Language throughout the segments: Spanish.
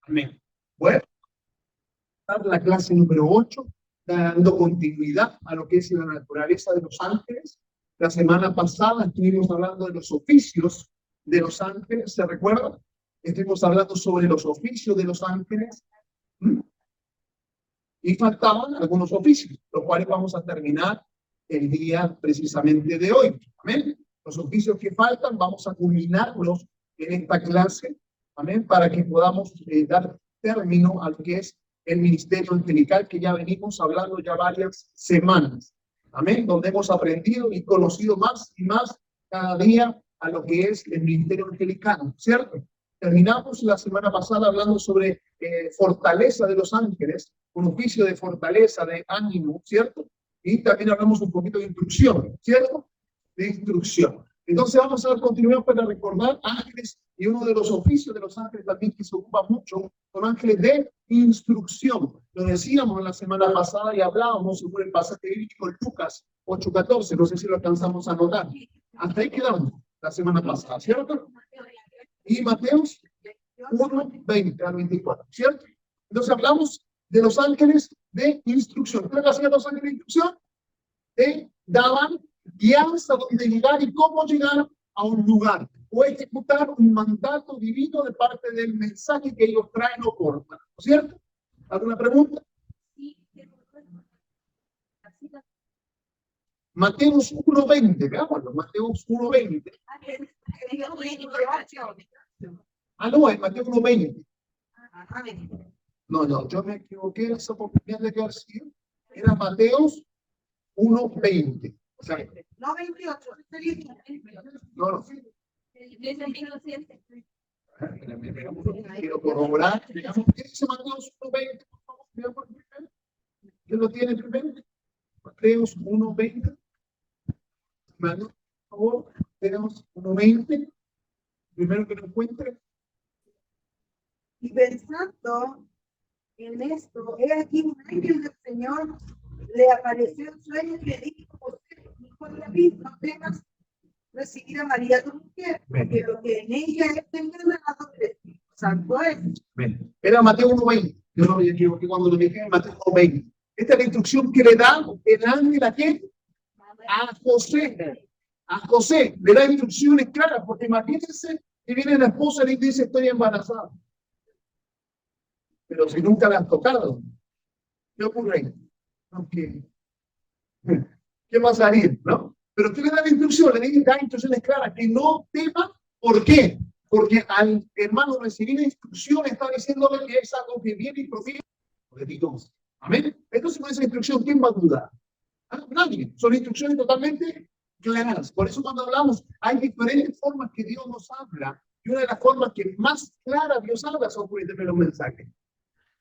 Amén. Bueno, la clase número 8, dando continuidad a lo que es la naturaleza de los ángeles. La semana pasada estuvimos hablando de los oficios de los ángeles, ¿se recuerdan? Estuvimos hablando sobre los oficios de los ángeles. Y faltaban algunos oficios, los cuales vamos a terminar el día precisamente de hoy. Amén. Los oficios que faltan vamos a culminarlos en esta clase, amén, para que podamos dar término a lo que es el ministerio angelical que ya venimos hablando ya varias semanas. Amén, donde hemos aprendido y conocido más y más cada día a lo que es el ministerio angelical, ¿cierto? Terminamos la semana pasada hablando sobre fortaleza de los ángeles, un oficio de fortaleza, de ánimo, ¿cierto? Y también hablamos un poquito de instrucción, ¿cierto? De instrucción. Entonces vamos a dar continuidad para recordar ángeles, y uno de los oficios de los ángeles también que se ocupa mucho son ángeles de instrucción. Lo decíamos la semana pasada y hablábamos sobre el pasaje bíblico de Lucas 8:14, no sé si lo alcanzamos a notar. Hasta ahí quedamos la semana pasada, ¿cierto? Y Mateos 1:20-24, ¿cierto? Entonces hablamos de los ángeles de instrucción. ¿Qué hacían los ángeles de instrucción? Daban guianza a dónde llegar y cómo llegar a un lugar, o ejecutar un mandato divino de parte del mensaje que ellos traen o portan, ¿cierto? ¿Alguna pregunta? Mateos 1:20, veámoslo, Mateos 1:20. No, es Mateo 1:20. No, yo me equivoqué, esa oportunidad de que sido. Era Mateos 1:20. O sea, no 28. No. Quiero corroborar. Digamos, ¿qué dice Mateos 1:20? Por favor, ¿quién lo tiene primero? Mateos 1:20. Por favor, tenemos 1:20. Primero que lo encuentre. Y pensando en esto, he aquí un ángel del Señor le apareció en sueños y le dijo: José, hijo de David, no temas recibir a María tu mujer, porque lo que en ella es engendrado del Espíritu Santo es. Era Mateo 1:20. Yo no me equivoqué cuando lo dije en Mateo 1:20. Esta es la instrucción que le da el ángel a quién? A José. A José le da instrucciones claras, porque imagínense que viene la esposa y le dice: estoy embarazada. Pero si nunca la han tocado, ¿qué ocurre? Okay. ¿Qué va a salir? ¿No? Pero ¿qué le da la instrucción? Le da instrucciones claras, que no tema. ¿Por qué? Porque al hermano recibir la instrucción está diciéndole que es algo que viene y proviene de Dios. Amén. Entonces con esa instrucción, ¿quién va a dudar? Nadie. Son instrucciones totalmente claras. Por eso cuando hablamos, hay diferentes formas que Dios nos habla. Y una de las formas que más clara Dios habla son por intermedio de los mensajes.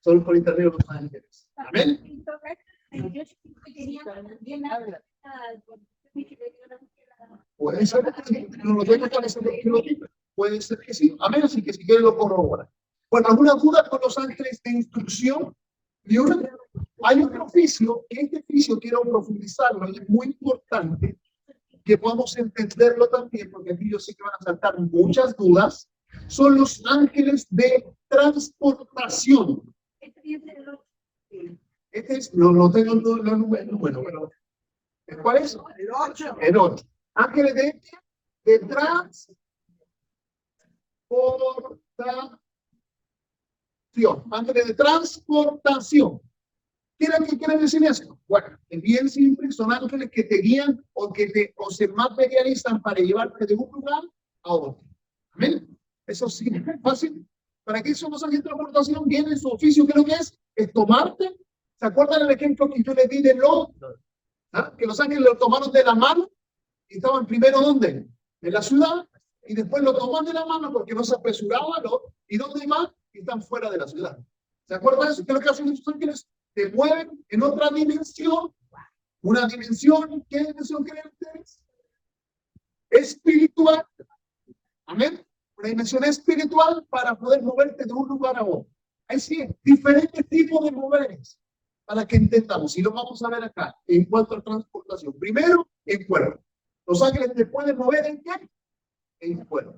Son por intermedio de los ángeles. Amén. Puede ser que sí, no lo tengo para saber que lo diga. Puede ser que sí. Amén. Así que si quiere lo corrobora. Bueno, ¿alguna duda con los ángeles de instrucción? Y una, hay un oficio, que este oficio quiero profundizarlo y es muy importante que podamos entenderlo también, porque aquí yo sé que van a saltar muchas dudas. Son los ángeles de transportación. Este es, no tengo el número, bueno, ¿cuál es? El 8. El 8. Ángeles de transportación. Ángeles de transportación. ¿Qué quiere decir eso? Bueno, es bien simple, son ángeles que te guían o se materializan para llevarte de un lugar a otro. ¿Amén? Eso sí, es fácil. ¿Para qué son los ángeles de transportación? Viene su oficio, ¿qué es lo que es? Es tomarte. ¿Se acuerdan el ejemplo que yo les di de Lot? ¿Ah? Que los ángeles lo tomaron de la mano y estaban primero ¿dónde? En la ciudad, y después lo toman de la mano porque no se apresuraba Lot. ¿Y dónde más? Y están fuera de la ciudad. ¿Se acuerdan de eso? ¿Qué es lo que hacen esos ángeles? Te mueven en otra dimensión. Una dimensión, ¿qué dimensión creen ustedes? Espiritual. Amén. Una dimensión espiritual para poder moverte de un lugar a otro. Hay sí, diferentes tipos de moveres para que entendamos. Y lo vamos a ver acá en cuanto a transportación. Primero, en cuerpo. Los ángeles te pueden mover en qué? En cuerpo.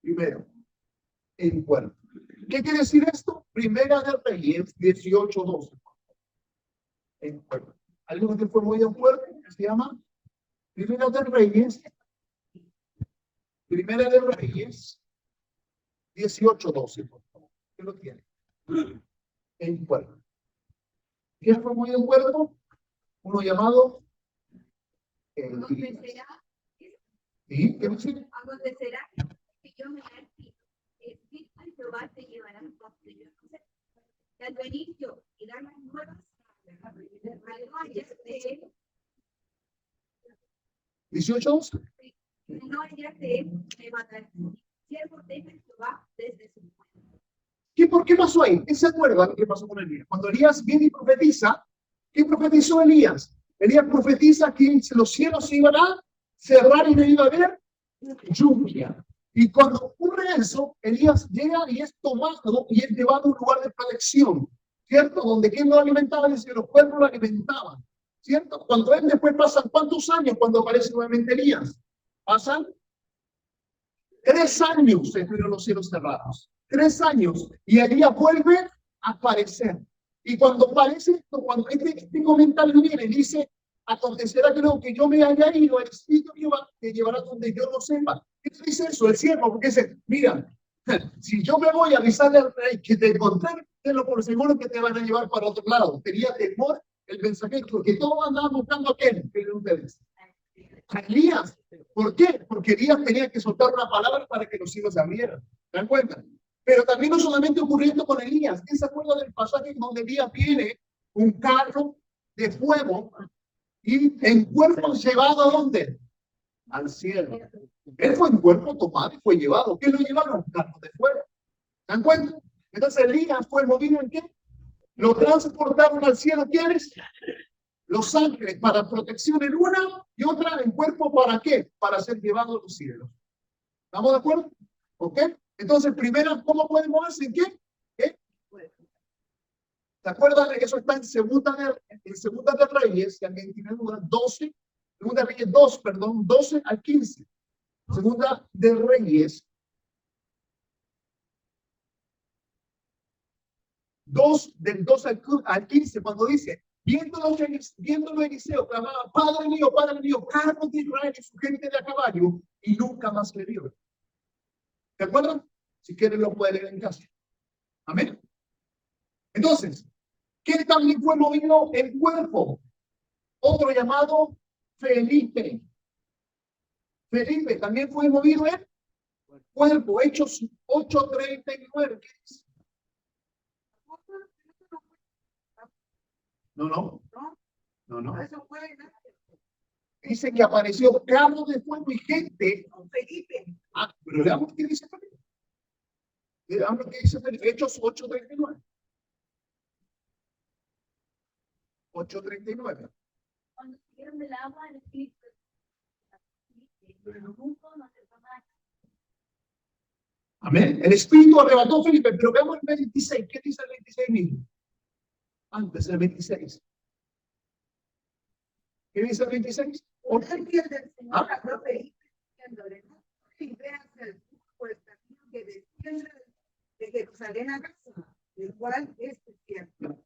Primero, en cuerpo. ¿Qué quiere decir esto? Primera de Reyes 18:12. En cuerpo. Algo que fue muy de acuerdo, que se llama Primera de Reyes 18:12, por favor. ¿Qué lo tiene? En cuerpo. ¿Quién fue muy de acuerdo? Uno llamado Acontecerá, ¿sí? ¿Qué dice? acontecerá que yo me despido. Espíritu de Jehová te llevará a donde yo no sé. Y al venir yo y dar las nuevas, al no hallarte él, 18:12. no hallarte él, me matará. Siervo teme a Jehová desde su muerte. ¿Por qué pasó ahí? ¿Qué se acuerdan qué pasó con Elías? Cuando Elías viene y profetiza, ¿qué profetizó Elías? Elías profetiza que los cielos se iban a cerrar y no iba a haber lluvia. Y cuando ocurre eso, Elías llega y es tomado y es llevado a un lugar de protección, ¿cierto? Donde ¿quién lo alimentaba? Dice, los pueblos lo alimentaban, ¿cierto? Cuando él después pasan, ¿cuántos años cuando aparece nuevamente Elías? Pasan 3 años estuvieron los cielos cerrados. 3 años. Y Elías vuelve a aparecer. Y cuando aparece esto, cuando este comentario viene, dice, acontecerá que yo me haya ido, el Espíritu te llevará donde yo no sepa. ¿Qué dice eso? El siervo, porque dice, mira, si yo me voy a avisarle al rey que te encontré, tenlo por seguro que te van a llevar para otro lado. Tenía temor el mensajero, porque todos andaban buscando a quién, que ustedes. A Elías. ¿Por qué? Porque Elías tenía que soltar una palabra para que los cielos se abrieran. ¿Se dan cuenta? Pero también no solamente ocurriendo con Elías. ¿Quién se acuerda del pasaje donde Elías viene un carro de fuego y en cuerpo llevado a dónde? Al cielo. Él fue en cuerpo tomado y fue llevado. ¿Qué lo llevaron? Un carro de fuego. ¿Se dan cuenta? Entonces Elías fue movido en qué? Lo transportaron al cielo. ¿Quiénes? Los ángeles para protección en una y otra en cuerpo, ¿para qué? Para ser llevados a los cielos. ¿Estamos de acuerdo? ¿Ok? Entonces, primero, ¿cómo puede moverse? ¿En qué? ¿Qué? ¿Se acuerdan? Eso está en Segunda de Reyes, si alguien tiene duda, 12, Segunda de Reyes 2, perdón, 12 al 15. Segunda de Reyes 2, del 2 al 15, cuando dice, viéndolo Eliseo, clamaba, Padre mío, carros de Israel y su gente de a caballo, y nunca más le vio. ¿Se acuerdan? Si quieren lo pueden leer en casa. Amén. Entonces, ¿quién también fue movido el cuerpo? Otro llamado Felipe. Felipe también fue movido el cuerpo. Hechos 8:39. ¿Qué dice? No. Eso fue Dice que apareció carro de fuego y gente. con Felipe. Ah, pero veamos qué dice Felipe. Veamos qué dice Felipe. Hechos 8:39. 8:39. Cuando siguieron del agua, el Espíritu pero nunca no se toma. Amén. El Espíritu arrebató a Felipe, pero veamos el 26. ¿Qué dice el 26 mismo? Antes del 26. ¿Qué dice el 26? Un ángel del Señor ¿Ah? habló a Felipe, diciéndole, no y veas el por el camino que desciende de Jerusalén a Gaza, el cual es cierto.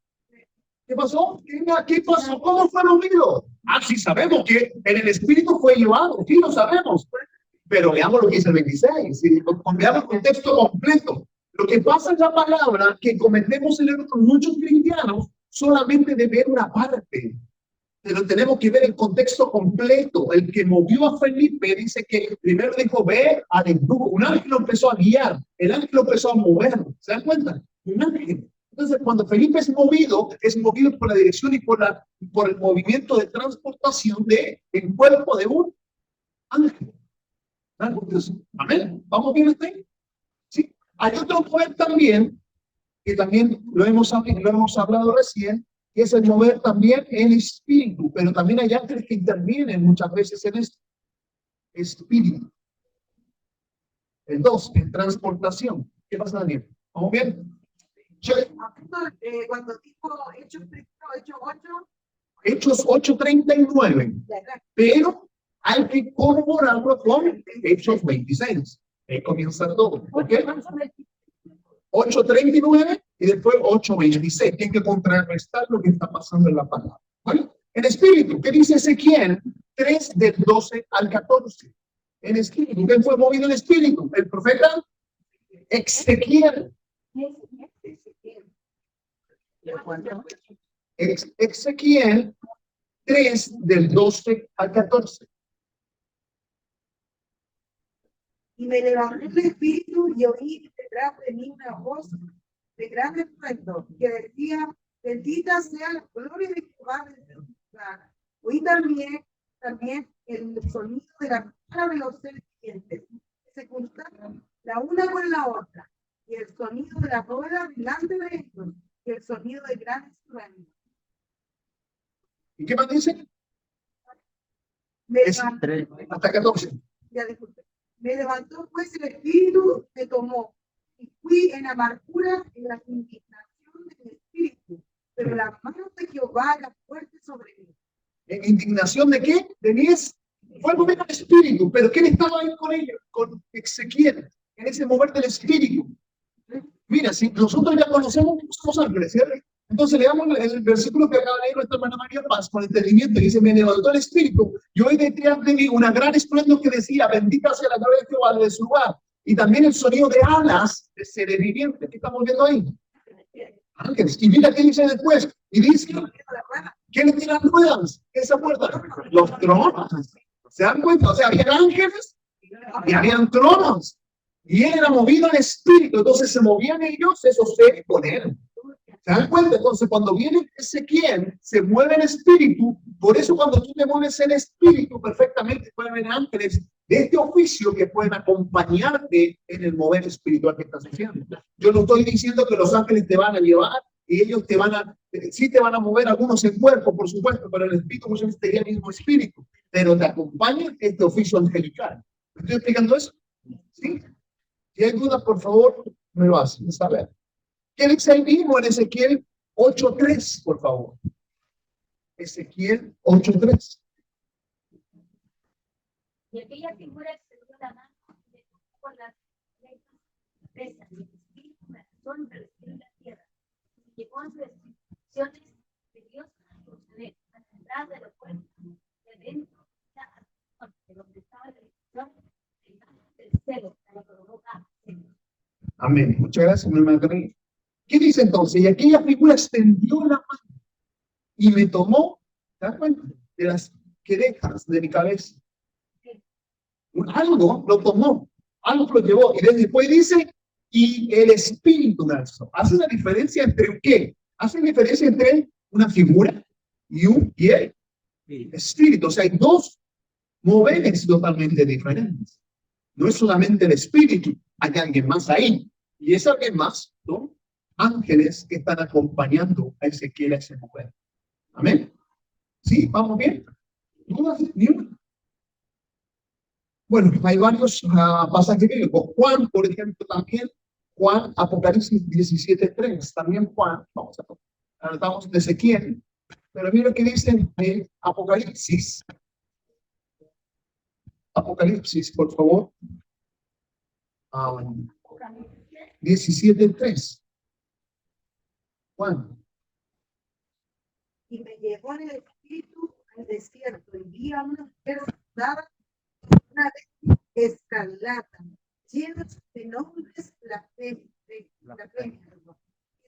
¿Qué pasó? ¿Qué pasó? ¿Cómo fue movido? Ah, sí sabemos que en el Espíritu fue llevado, sí lo sabemos. Pero veamos lo que dice el 26, ¿sí? Veamos el contexto completo. Lo que pasa en la palabra que cometemos el error con muchos cristianos solamente de ver una parte. Pero tenemos que ver el contexto completo. El que movió a Felipe dice que primero dijo, ve al embrujo. Un ángel lo empezó a guiar. El ángel lo empezó a mover. ¿Se dan cuenta? Un ángel. Entonces, cuando Felipe es movido por la dirección y por el movimiento de transportación del cuerpo de un ángel. Amén. ¿Vamos bien hasta ahí? Sí. Hay otro poder también, que también lo hemos hablado recién, que es el mover también el espíritu, pero también hay ángeles que intervienen muchas veces en este espíritu. El 2, en transportación. ¿Qué pasa, Daniel? ¿Vamos bien? Cuando dijo Hechos 8, Hechos 8:39, pero hay que corroborarlo con Hechos 26. Ahí comienza todo. ¿Ok? 8:39 y después 8:26. Tienen que contrarrestar lo que está pasando en la palabra. Bueno, en espíritu, ¿qué dice Ezequiel 3 del 12 al 14? En espíritu, ¿quién fue movido en espíritu? El profeta Ezequiel. Ezequiel 3 del 12 al 14. Y me levanté el espíritu y oí detrás de mí una voz de gran estruendo que decía: bendita sea la gloria de Jehová desde el lugar. Oí también el sonido de la cara de los serpientes que se juntaron la una con la otra, y el sonido de la rueda delante de ellos, y el sonido de gran estruendo. ¿Y qué más dice? Me Es levanté, hasta 14. ya disculpe. Me levantó pues el espíritu, me tomó, y fui en amargura en la indignación del espíritu, pero la mano de Jehová era fuerte sobre mí. ¿En indignación de qué? De 10. Fue el mover del espíritu, pero ¿quién estaba ahí con ellos? Con Ezequiel, en ese mover del espíritu. Mira, si nosotros ya conocemos que somos ángeles, ¿cierto? Entonces leamos el versículo que acaba de leer nuestra hermana María Paz con entendimiento, y dice: me levantó el espíritu, y oí detrás de mí una gran estruendo que decía: bendita sea la gloria de Jehová de su lugar. Y también el sonido de alas de seres vivientes. ¿Qué estamos viendo ahí? Ángeles. Y mira qué dice después. Y dice: ¿quiénes tiran ruedas en esa puerta? Los tronos. ¿Se dan cuenta? O sea, había ángeles y habían tronos. Y él era movido en espíritu. Entonces se movían ellos, esos seres con él. ¿Se dan cuenta? Entonces, cuando viene Ezequiel, se mueve en espíritu. Por eso, cuando tú te mueves en espíritu, perfectamente pueden haber ángeles de este oficio que pueden acompañarte en el mover espiritual que estás haciendo. Yo no estoy diciendo que los ángeles te van a llevar y ellos te van a, sí te van a mover, algunos en cuerpo, por supuesto, pero el espíritu muchas veces sería el mismo espíritu, pero te acompaña este oficio angelical. ¿Me estoy explicando eso? ¿Sí? Si hay dudas, por favor, me lo hacen saber. ¿Qué dice ahí mismo en Ezequiel 8:3, por favor? Ezequiel 8:3. Y aquella figura extendió la mano y le tocó con las presas, y el espíritu me lanzó entre el cielo y la tierra. Y llegó a sus instrucciones de Dios a Jerusalén, a la entrada de la puerta, de dentro de donde estaba la dirección del celo, la prorroga. Amén. Muchas gracias, mi hermano. ¿Qué dice entonces? Y aquella figura extendió la mano y me tomó, ¿te das cuenta? De las querejas de mi cabeza. Algo lo tomó, algo lo llevó. Y después dice: y el espíritu me alzó. Hace una diferencia entre ¿qué? Hace una diferencia entre una figura y el espíritu. O sea, hay dos moveres totalmente diferentes. No es solamente el espíritu, hay alguien más ahí. Y es alguien más, ¿no? Ángeles que están acompañando a Ezequiel a ese mover. Amén. ¿Sí? ¿Vamos bien? ¿Dudas? ¿Ni una? Bueno, hay varios pasajes bíblicos. Juan, por ejemplo, también. Juan, Apocalipsis 17:3. También Juan, vamos a anotamos de Ezequiel. Pero mira lo que dice en Apocalipsis. Apocalipsis, por favor. 17:3. Juan. Y me llevó en el espíritu al desierto, y vi a una mujer sentada una escarlata, llenas de nombres blasfemios.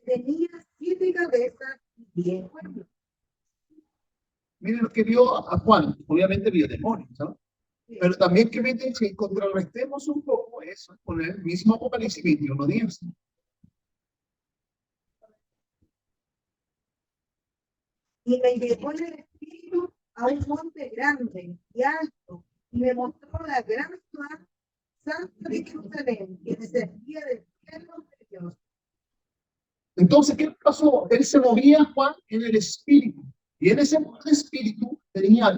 Tenía 7 cabezas y 10 cuernos. Miren lo que vio a Juan. Obviamente vio demonios, ¿no? Pero también que meten, si contrarrestemos un poco eso con el mismo Apocalipsis 21:10. Y me llevó en el espíritu a un monte grande y alto, y me mostró la gran ciudad santa de Jerusalén, que descendía del cielo de Dios. Entonces, ¿qué pasó? Él se movía, Juan, en el espíritu. Y en ese espíritu veía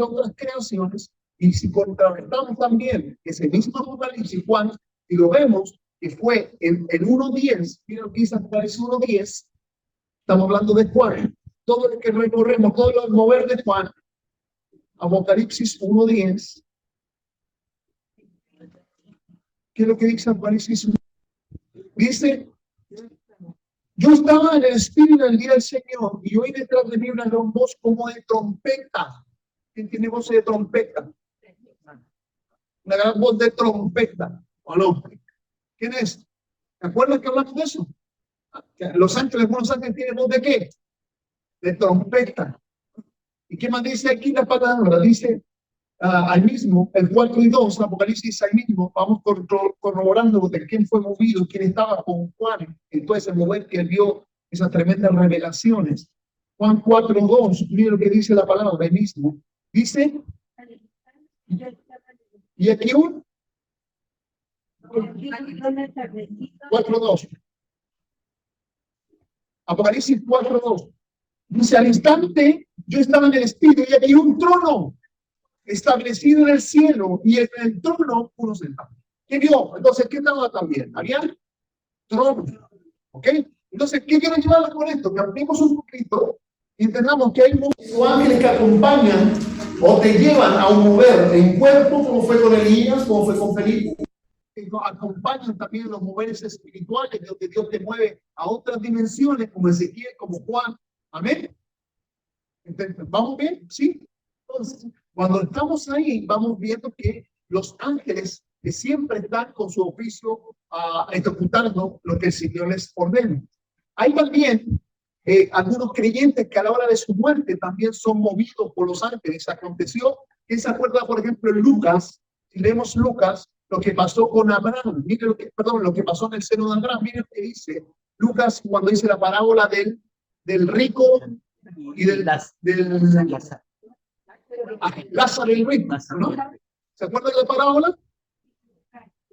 otras creaciones. Y si contrarrestamos también ese mismo Apocalipsis, Juan, y lo vemos que fue en 1:10, mira lo que dice Apocalipsis 1:10, estamos hablando de Juan. Todo lo que recorremos, todo lo mover de Juan, Apocalipsis 1:10. ¿Qué es lo que dice Apocalipsis 1? Dice: Yo estaba en el Espíritu el día del Señor y oí detrás de mí una gran voz como de trompeta. ¿Quién tiene voz de trompeta? Una gran voz de trompeta. ¿O no? ¿Quién es? ¿Te acuerdas que hablamos de eso? Los ángeles, buenos ángeles, ¿tienen voz de qué? De trompeta. ¿Y qué más dice aquí la palabra? Dice al mismo, el 4 y 2, Apocalipsis al mismo, vamos corroborando de quién fue movido, quién estaba con Juan, entonces el momento que él vio esas tremendas revelaciones. Juan 4, 2, mira lo que dice la palabra el mismo, dice, y aquí 4, 2, Apocalipsis 4, 2, dice, al instante yo estaba en el Espíritu y aquí un trono establecido en el cielo y en el trono uno sentado. ¿Qué vio? Entonces, ¿qué estaba también? Había trono. ¿Ok? Entonces, ¿qué quiero llevar con esto? Que abrimos un poquito y entendamos que hay muchos ángeles que acompañan o te llevan a un mover en cuerpo, como fue con Elías, como fue con Felipe. Que acompañan también los moveres espirituales, donde Dios te mueve a otras dimensiones, como Ezequiel, como Juan. Amén. Entonces, ¿vamos bien? ¿Sí? Entonces, cuando estamos ahí, vamos viendo que los ángeles que siempre están con su oficio ejecutando lo que el Señor les ordena. Hay también algunos creyentes que a la hora de su muerte también son movidos por los ángeles. Aconteció, ¿quién se acuerda, por ejemplo, en Lucas? Si leemos Lucas, lo que pasó con Abraham, mire lo que pasó en el seno de Abraham, mire lo que dice Lucas cuando dice la parábola del rico y del Lázaro y el rico, ¿no? ¿Se acuerdan de la parábola?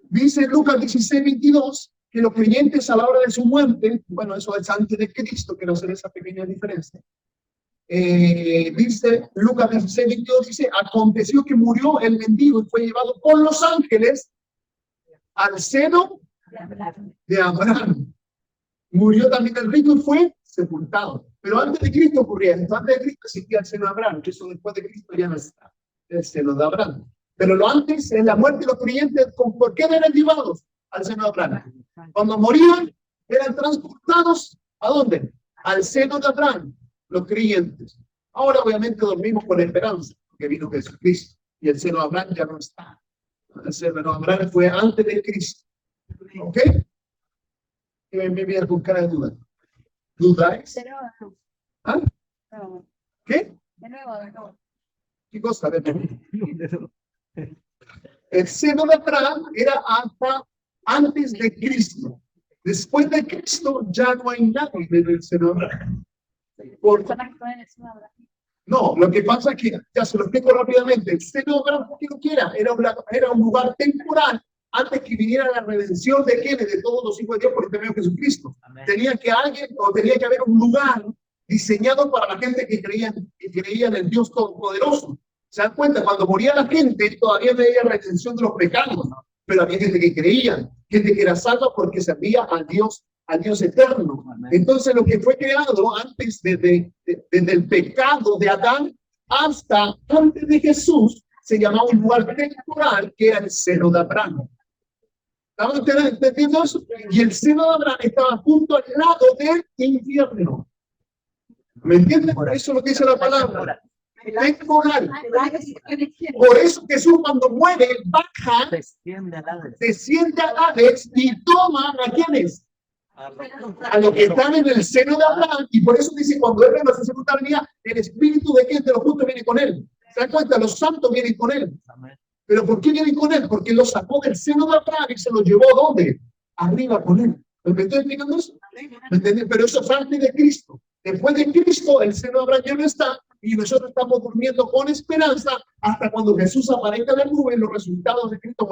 Dice Lucas 16, 22, que los creyentes a la hora de su muerte, bueno, eso es antes de Cristo, quiero hacer esa pequeña diferencia. Dice Lucas 16, 22, dice, aconteció que murió el mendigo y fue llevado por los ángeles al seno de Abraham. Murió también el rico y fue sepultado. Pero antes de Cristo ocurría esto, antes de Cristo existía el seno de Abraham, que eso después de Cristo ya no está, el seno de Abraham. Pero lo antes, en la muerte de los creyentes, ¿por qué eran llevados al seno de Abraham? Cuando morían, eran transportados, ¿a dónde? Al seno de Abraham, los creyentes. Ahora obviamente dormimos con esperanza, porque vino Jesucristo, y el seno de Abraham ya no está. El seno de Abraham fue antes de Cristo. ¿Ok? Y me viene con cara de duda. ¿Dudáis? ¿Ah? ¿Qué? ¿Qué cosa? El seno de Abraham era hasta antes de Cristo. Después de Cristo ya no hay nadie en el seno de Abraham. No, lo que pasa es que, ya se lo explico rápidamente, el seno de Abraham, porque no quiera, era un lugar temporal antes que viniera la redención de quienes, de todos los hijos de Dios por intermedio de Jesucristo. Tenía que haber un lugar diseñado para la gente que creía en el Dios Todopoderoso. ¿Se dan cuenta? Cuando moría la gente, todavía no había redención de los pecados, ¿no? Pero había gente que creía, gente que era salva porque servía al Dios eterno. Entonces, lo que fue creado antes desde el pecado de Adán hasta antes de Jesús, se llamaba un lugar temporal que era el seno de Abraham. ¿Estamos entendiendo eso? Y el seno de Abraham estaba junto al lado del infierno. ¿Me entienden? Eso es lo que dice la palabra. Temporal. Por eso Jesús cuando muere, baja, desciende al Hades y toma ¿a quiénes? A los que están en el seno de Abraham. Y por eso dice, cuando él venga a su segunda venida, el espíritu de quien de los justos viene con él. ¿Se dan cuenta? Los santos vienen con él. ¿Pero por qué vienen con él? Porque lo sacó del seno de Abraham y se lo llevó ¿dónde? Arriba con él. ¿Me estoy explicando eso? ¿Me entiendes? Pero eso es antes de Cristo. Después de Cristo, el seno de Abraham ya no está y nosotros estamos durmiendo con esperanza hasta cuando Jesús aparezca en la nube. Los resultados de Cristo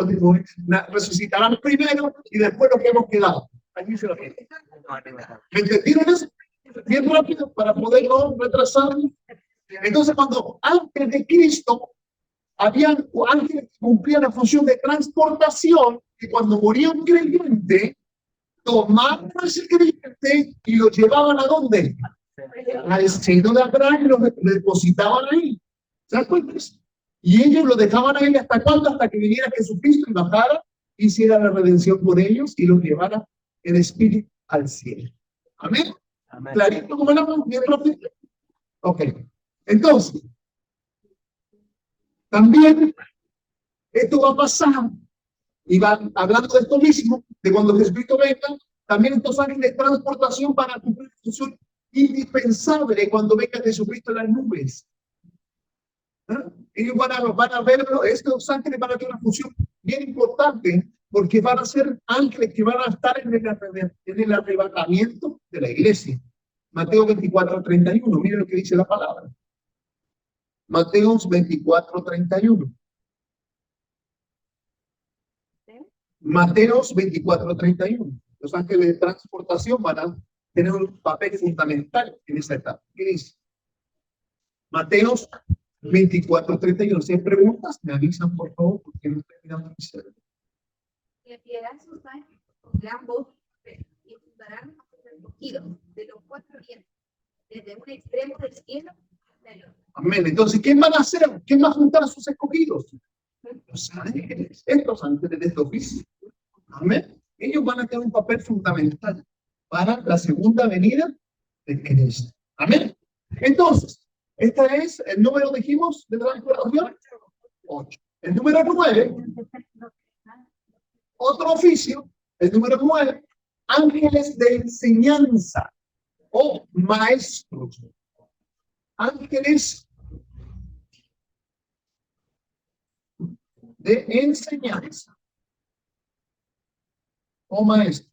resucitarán primero y después lo que hemos quedado. Aquí se lo ¿me entendieron eso? Bien rápido para poder no retrasarnos. Entonces, cuando antes de Cristo habían ángeles que cumplían la función de transportación, y cuando moría un creyente, tomaban a ese creyente y lo llevaban ¿a dónde? Al seno de Abraham y lo depositaban ahí. ¿Se dan cuenta? Y ellos lo dejaban ahí ¿hasta cuándo? Hasta que viniera Jesucristo y bajara, hiciera la redención por ellos y los llevara en espíritu al cielo. Amén. Amén. Clarito como la mano, bien rápido. Ok. Entonces, también esto va a pasar, y van hablando de esto mismo, de cuando Jesucristo venga, también estos ángeles de transportación van a cumplir una función indispensable cuando venga Jesucristo en las nubes. ¿Ah? Ellos van a verlo, estos ángeles van a tener una función bien importante, porque van a ser ángeles que van a estar en el arrebatamiento de la iglesia. Mateo 24:31, miren lo que dice la palabra. Mateo 24:31. Mateo 24:31. Los ángeles de transportación van a tener un papel fundamental en esa etapa. ¿Qué dice? Mateo 24:31. Si hay preguntas, me avisan, por favor, porque no estoy mirando mi cerebro. Y enviarán sus ángeles con gran voz y fundarán a sus escogidos de los cuatro vientos, desde un extremo del cielo hasta el otro. Amén. Entonces, ¿quién van a hacer? ¿Quién va a juntar a sus escogidos? Los ángeles, estos ángeles de este oficio. Amén. Ellos van a tener un papel fundamental para la segunda venida de Cristo. Amén. Entonces, este es el número, dijimos, de transportación. 8. El número 9, otro oficio, el número 9, ángeles de enseñanza o maestros. Ángeles de enseñanza o maestros.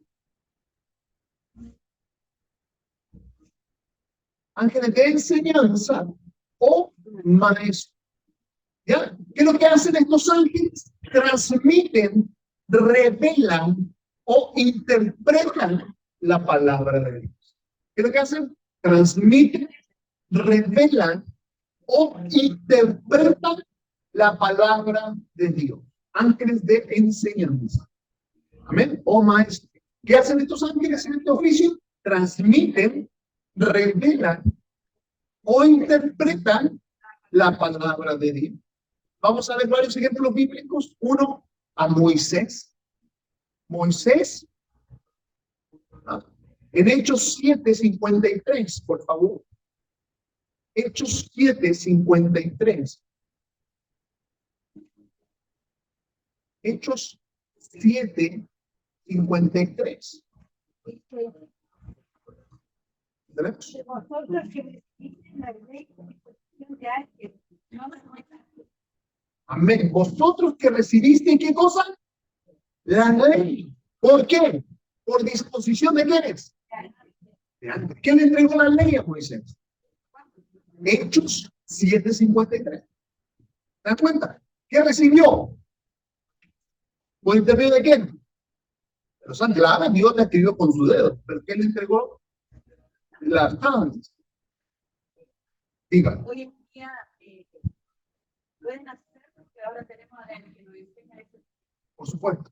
Ángeles de enseñanza o maestros. ¿Ya? ¿Qué es lo que hacen estos ángeles? Transmiten, revelan o interpretan la palabra de Dios. ¿Qué es lo que hacen? Transmiten, revelan o interpretan la palabra de Dios. Ángeles de enseñanza. Amén. O maestros. ¿Qué hacen estos ángeles en este oficio? Transmiten, revelan o interpretan la palabra de Dios. Vamos a ver varios ejemplos bíblicos. Uno, a Moisés. Moisés, en Hechos 7:53, por favor. Hechos 7:53. Hechos 7:53. ¿Tenemos? Vosotros que recibiste la ley con disposición de ángeles, no me muestran. Amén. Vosotros que recibiste, ¿qué cosa? La ley. ¿Por qué? ¿Por disposición de quiénes? De ángeles. ¿Quién le entregó la ley a Moisés? Hechos 7:53. ¿Se dan cuenta? ¿Qué recibió? ¿Por intermedio de quién? De los ángeles. Claro, Dios la escribió con su dedo. ¿Pero quién le entregó? Las ángeles. Diga. Hoy en día pueden hacer porque ahora tenemos a alguien que nos enseña eso. Por supuesto.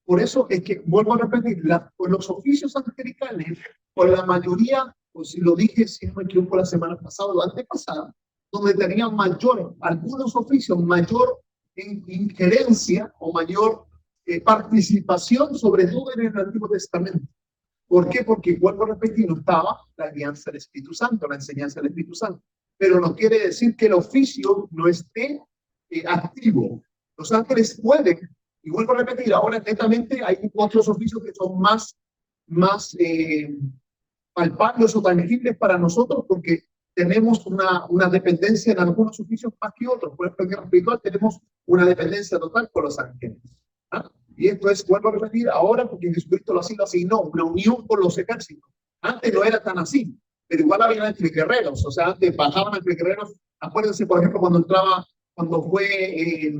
Por eso es que, vuelvo a repetir, por los oficios angelicales, por la mayoría, pues si lo dije, si no me equivoco, la semana pasada o antepasada, donde tenían mayor, algunos oficios, mayor injerencia o mayor participación, sobre todo en el Antiguo Testamento. ¿Por qué? Porque, vuelvo a repetir, no estaba la guianza del Espíritu Santo, la enseñanza del Espíritu Santo. Pero no quiere decir que el oficio no esté activo. Los ángeles pueden, y vuelvo a repetir, ahora netamente hay otros oficios que son más palpables o tangibles para nosotros porque tenemos una dependencia en algunos oficios más que otros. Por ejemplo, en el espiritual tenemos una dependencia total con los ángeles. ¿Ah? Y esto es, vuelvo a repetir, ahora porque Jesucristo lo asignó, una unión con los ejércitos. Antes no era tan así, pero igual había ángeles guerreros, o sea, antes bajaban ángeles guerreros. Acuérdense, por ejemplo, cuando fue,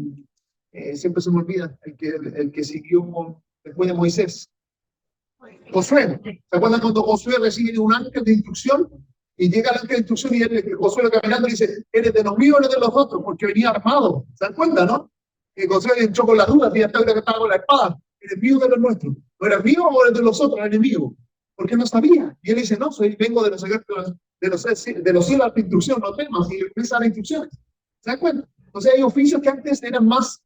siempre se me olvida, el que siguió después de Moisés. Josué. ¿Se acuerdan cuando Josué recibe un ángel de instrucción? Y llega el ángel de instrucción y Josué caminando y dice, ¿eres de los míos o eres de los otros? Porque venía armado. ¿Se dan cuenta, no? Y Josué entró con la duda, y hasta que estaba con la espada. ¿Eres mío o de los nuestros? ¿No eres mío o eres de los otros, enemigo? Porque no sabía. Y él dice, no, vengo de los cielos a tu instrucción, no temas. Y empieza a las instrucciones. ¿Se dan cuenta? Entonces hay oficios que antes eran más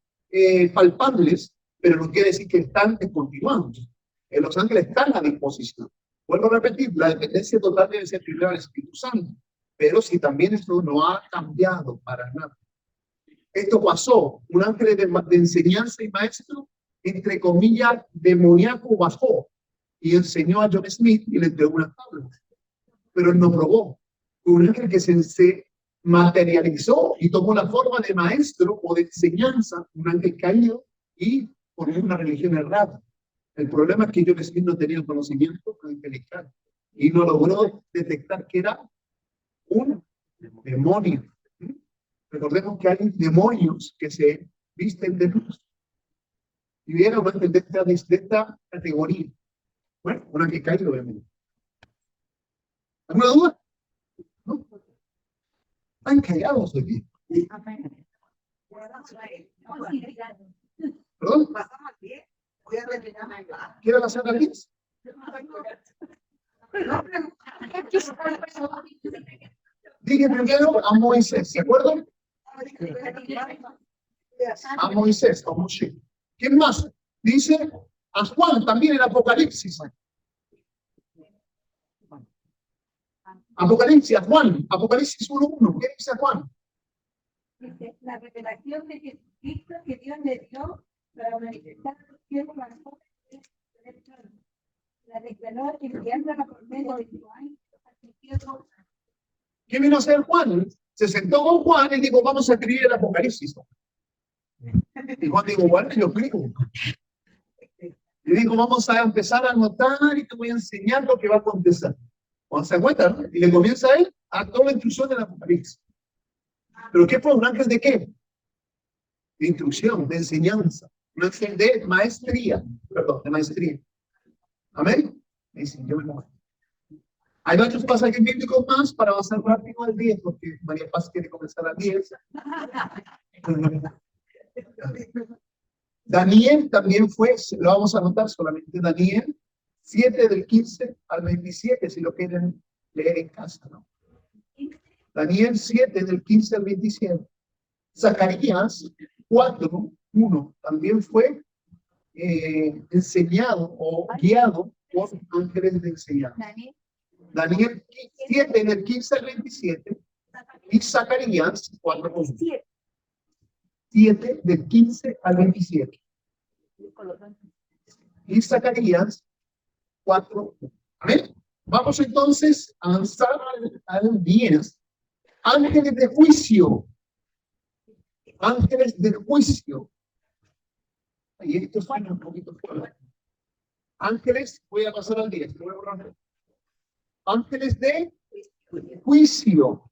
palpables, pero no quiere decir que están descontinuados. Los ángeles están a disposición. Vuelvo a repetir, la dependencia total debe ser primero al Espíritu Santo. Pero si también esto no ha cambiado para nada. Esto pasó, un ángel de enseñanza y maestro, entre comillas, demoníaco, bajó y enseñó a John Smith y le entregó una tabla. Pero él no probó. Un ángel que se materializó y tomó la forma de maestro o de enseñanza, un ángel caído, y formó una religión errada. El problema es que John Smith no tenía el conocimiento angelical y no logró detectar que era un demonio. Recordemos que hay demonios que se visten de luz. Y viene un ángel de esta categoría. Bueno, un ángel caído, obviamente. ¿Alguna duda? ¿No? Están callados aquí. ¿Perdón? Pasamos al 10. Voy a rellenar. ¿Quieren hacer la 10? Dije primero a Moisés, ¿se acuerdan? A Moisés, a Moshe. ¿Quién más? Dice a Juan, también en Apocalipsis. Apocalipsis, a Juan, Apocalipsis 1:1. ¿Qué dice a Juan? Dice, la revelación de Jesucristo que Dios le dio para manifestar a los cielos las cosas del trono. La declaró enviándola por medio de su ángel a su ¿Qué vino a hacer Juan? Se sentó con Juan y dijo, vamos a escribir el Apocalipsis. Y Juan dijo, bueno, yo escribo. Y dijo, vamos a empezar a anotar y te voy a enseñar lo que va a acontecer. Cuando se cuenta, ¿no? Y le comienza a él a toda la instrucción del Apocalipsis. ¿Pero qué fue? ¿Un ángel de qué? De instrucción, de enseñanza. Un ángel de maestría. Perdón, de maestría. Amén. Dice, yo me muero. Hay varios pasajes bíblicos más para avanzar rápido al 10, porque María Paz quiere comenzar al 10. Daniel también fue, lo vamos a anotar solamente, Daniel 7 del 15 al 27, si lo quieren leer en casa, ¿no? Daniel 7 del 15 al 27. Zacarías 4:1 también fue enseñado o guiado por ángeles de enseñanza. Daniel 7 del 15 al 27 y Zacarías 4:1. 7 del 15 al 27. Y Zacarías 4:1. Amén. Vamos entonces a avanzar al 10. Ángeles de juicio. Ángeles de juicio. Y esto suena un poquito fuerte. Ángeles, voy a pasar al 10. Voy a borrar. Ángeles de juicio.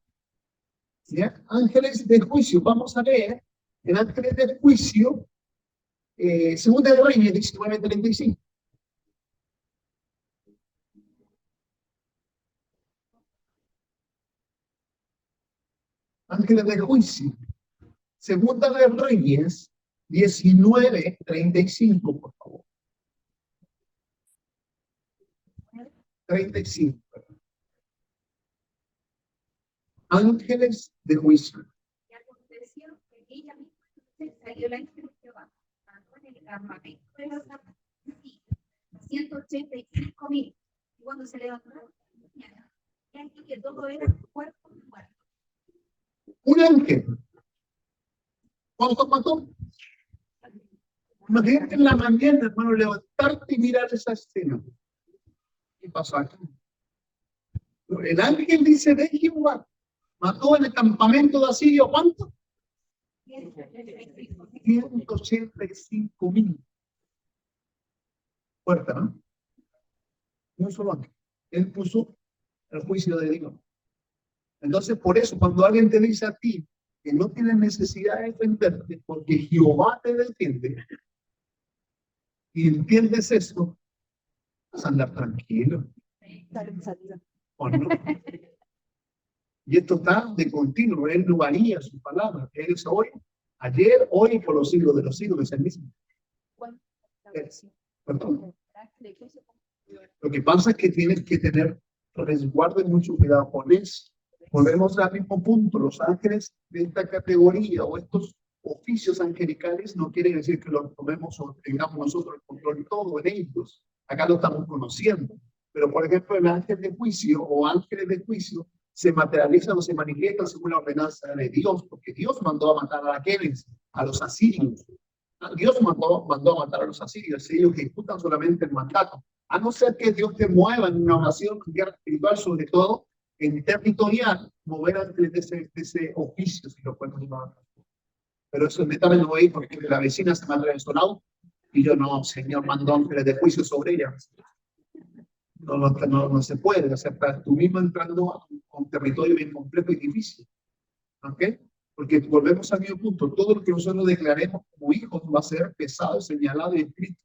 ¿Ya? Ángeles de juicio. Vamos a leer en Ángeles de juicio, Segunda de Reyes 19:35. Ángeles de juicio. Segunda de Reyes 19:35, por favor. 35. Ángeles de juicio. Y aconteció que ella misma salió el ángel de Jehová, andó en el campamento de los santos, 185,000. Y cuando se levantaron, y aquí que todo era cuerpo muerto. Un ángel. ¿Cuántos mató? Imagínate en la mañana, hermano, levantarte y mirar esa escena. ¿Qué pasó aquí? El ángel dice de Jehová. Mató en el campamento de Asirio, ¿cuánto? 185,000. Fuerte, ¿no? Un solo ángel. Él puso el juicio de Dios. Entonces, por eso, cuando alguien te dice a ti que no tienes necesidad de defenderte, porque Jehová te defiende, y entiendes eso, vas a andar tranquilo. ¿O no? Y esto está de continuo. Él no varía su palabra. Él es hoy, ayer, hoy y por los siglos de los siglos. Es el mismo. Perdón. Lo que pasa es que tienes que tener resguardo y mucho cuidado con eso. Volvemos al mismo punto. Los ángeles de esta categoría o estos oficios angelicales no quiere decir que los tomemos o tengamos nosotros el control todo en ellos. Acá lo estamos conociendo. Pero, por ejemplo, el ángel de juicio o ángeles de juicio se materializan o se manifiestan según la ordenanza de Dios, porque Dios mandó a matar a aquellos, a los asirios. Dios mandó a matar a los asirios, ellos ejecutan solamente el mandato. A no ser que Dios te mueva en una oración, en guerra espiritual, sobre todo en territorial, mover ángeles de ese oficio, si lo podemos llamar. Pero eso netamente no voy porque la vecina se me ha atravesado y yo no, Señor, mandó ángeles de juicio sobre ella. No se puede, o sea, tú mismo entrando a un territorio bien complejo y difícil. ¿Ok? Porque volvemos al mismo punto, todo lo que nosotros declaremos como hijos va a ser pesado, señalado y escrito.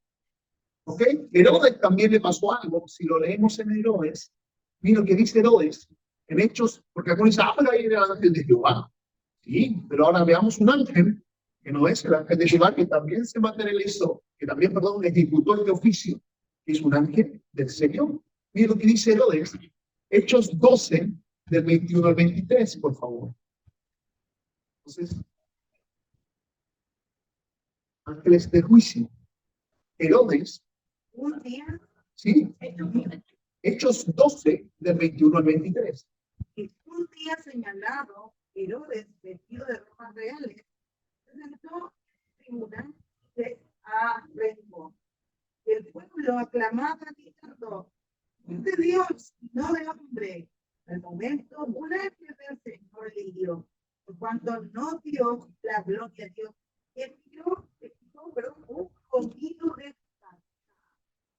¿Ok? Herodes también le pasó algo, si lo leemos en Herodes, mira lo que dice Herodes, en Hechos, porque algunos dicen, pero ahí era el ángel de Jehová. Sí, pero ahora veamos un ángel, que no es el ángel de Jehová, que también se materializó, que también, perdón, ejecutó este oficio, que es un ángel del Señor. Mira lo que dice Herodes, Hechos 12, del 21 al 23, por favor. Entonces, ángeles de juicio. Herodes, Un día, ¿sí? Hechos 12, del 21 al 23. un día señalado, Herodes, vestido de ropas reales, presentó tribunal a Rengo. El pueblo aclamaba gritando, de Dios, no de hombre. Al momento, un ángel del Señor le dio, por cuanto no dio la gloria a Dios, envió un convito de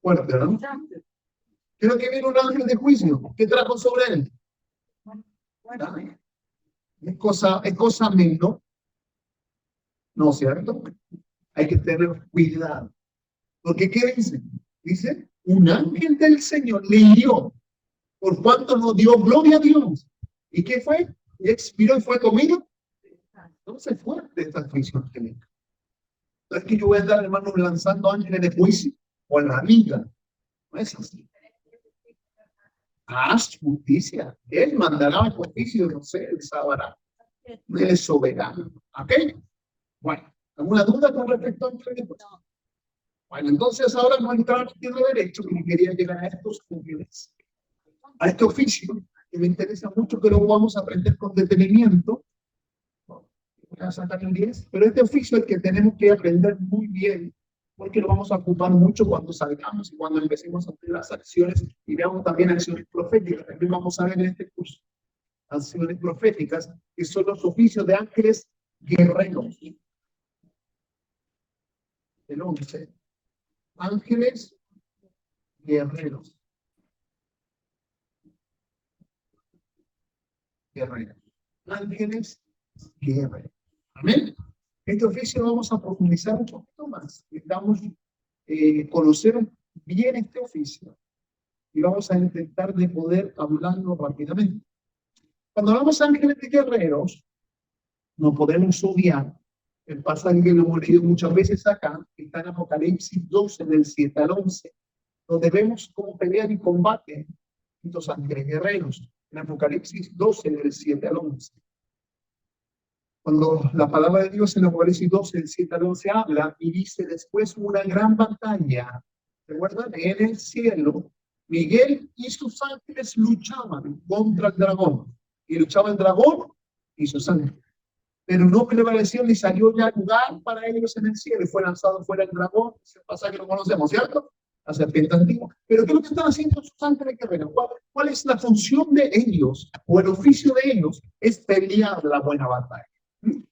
Fuerte, ¿no? Creo que viene un ángel de juicio. ¿Qué trajo sobre él? bueno, Es cosa menor. No, ¿cierto? Hay que tener cuidado. Porque, ¿qué dice? Dice, un ángel del Señor le hirió, por cuanto no dio gloria a Dios. ¿Y qué fue? Y expiró y fue comido. Entonces, fuerte esta aflicción angélica. No es que yo voy a andar, hermano, lanzando ángeles de juicio o en la vida. No es así. Haz justicia. Él mandará el juicio, no sé, él sabrá. Él es soberano. ¿Ok? Bueno, ¿alguna duda con respecto a ángeles de juicio? Bueno, entonces ahora no entrar en el derecho, que quería llegar a estos ángeles, a este oficio, que me interesa mucho que lo vamos a aprender con detenimiento. Voy a sacar el 10, pero este oficio es el que tenemos que aprender muy bien, porque lo vamos a ocupar mucho cuando salgamos y cuando empecemos a hacer las acciones y veamos también acciones proféticas. También vamos a ver en este curso acciones proféticas, que son los oficios de ángeles guerreros. El 11. Ángeles guerreros. Guerreros. Ángeles guerreros. Amén. Este oficio vamos a profundizar un poquito más. Necesitamos conocer bien este oficio y vamos a intentar de poder hablarlo rápidamente. Cuando hablamos de ángeles de guerreros, no podemos obviar el pasaje que lo hemos leído muchas veces acá, que está en Apocalipsis 12, del 7 al 11, donde vemos cómo pelean y combaten estos ángeles guerreros. En Apocalipsis 12, del 7 al 11. Cuando la palabra de Dios en Apocalipsis 12, del 7 al 11 habla y dice después una gran batalla. ¿Recuerdan? En el cielo, Miguel y sus ángeles luchaban contra el dragón. Y luchaba el dragón y sus ángeles. Pero no prevaleció ni salió ya lugar para ellos en el cielo. Y fue lanzado fuera el dragón. Ese pasaje que lo conocemos, ¿cierto? La serpiente antigua. Pero ¿qué es lo que están haciendo sus ángeles guerreros? ¿Cuál es la función de ellos o el oficio de ellos? Es pelear la buena batalla.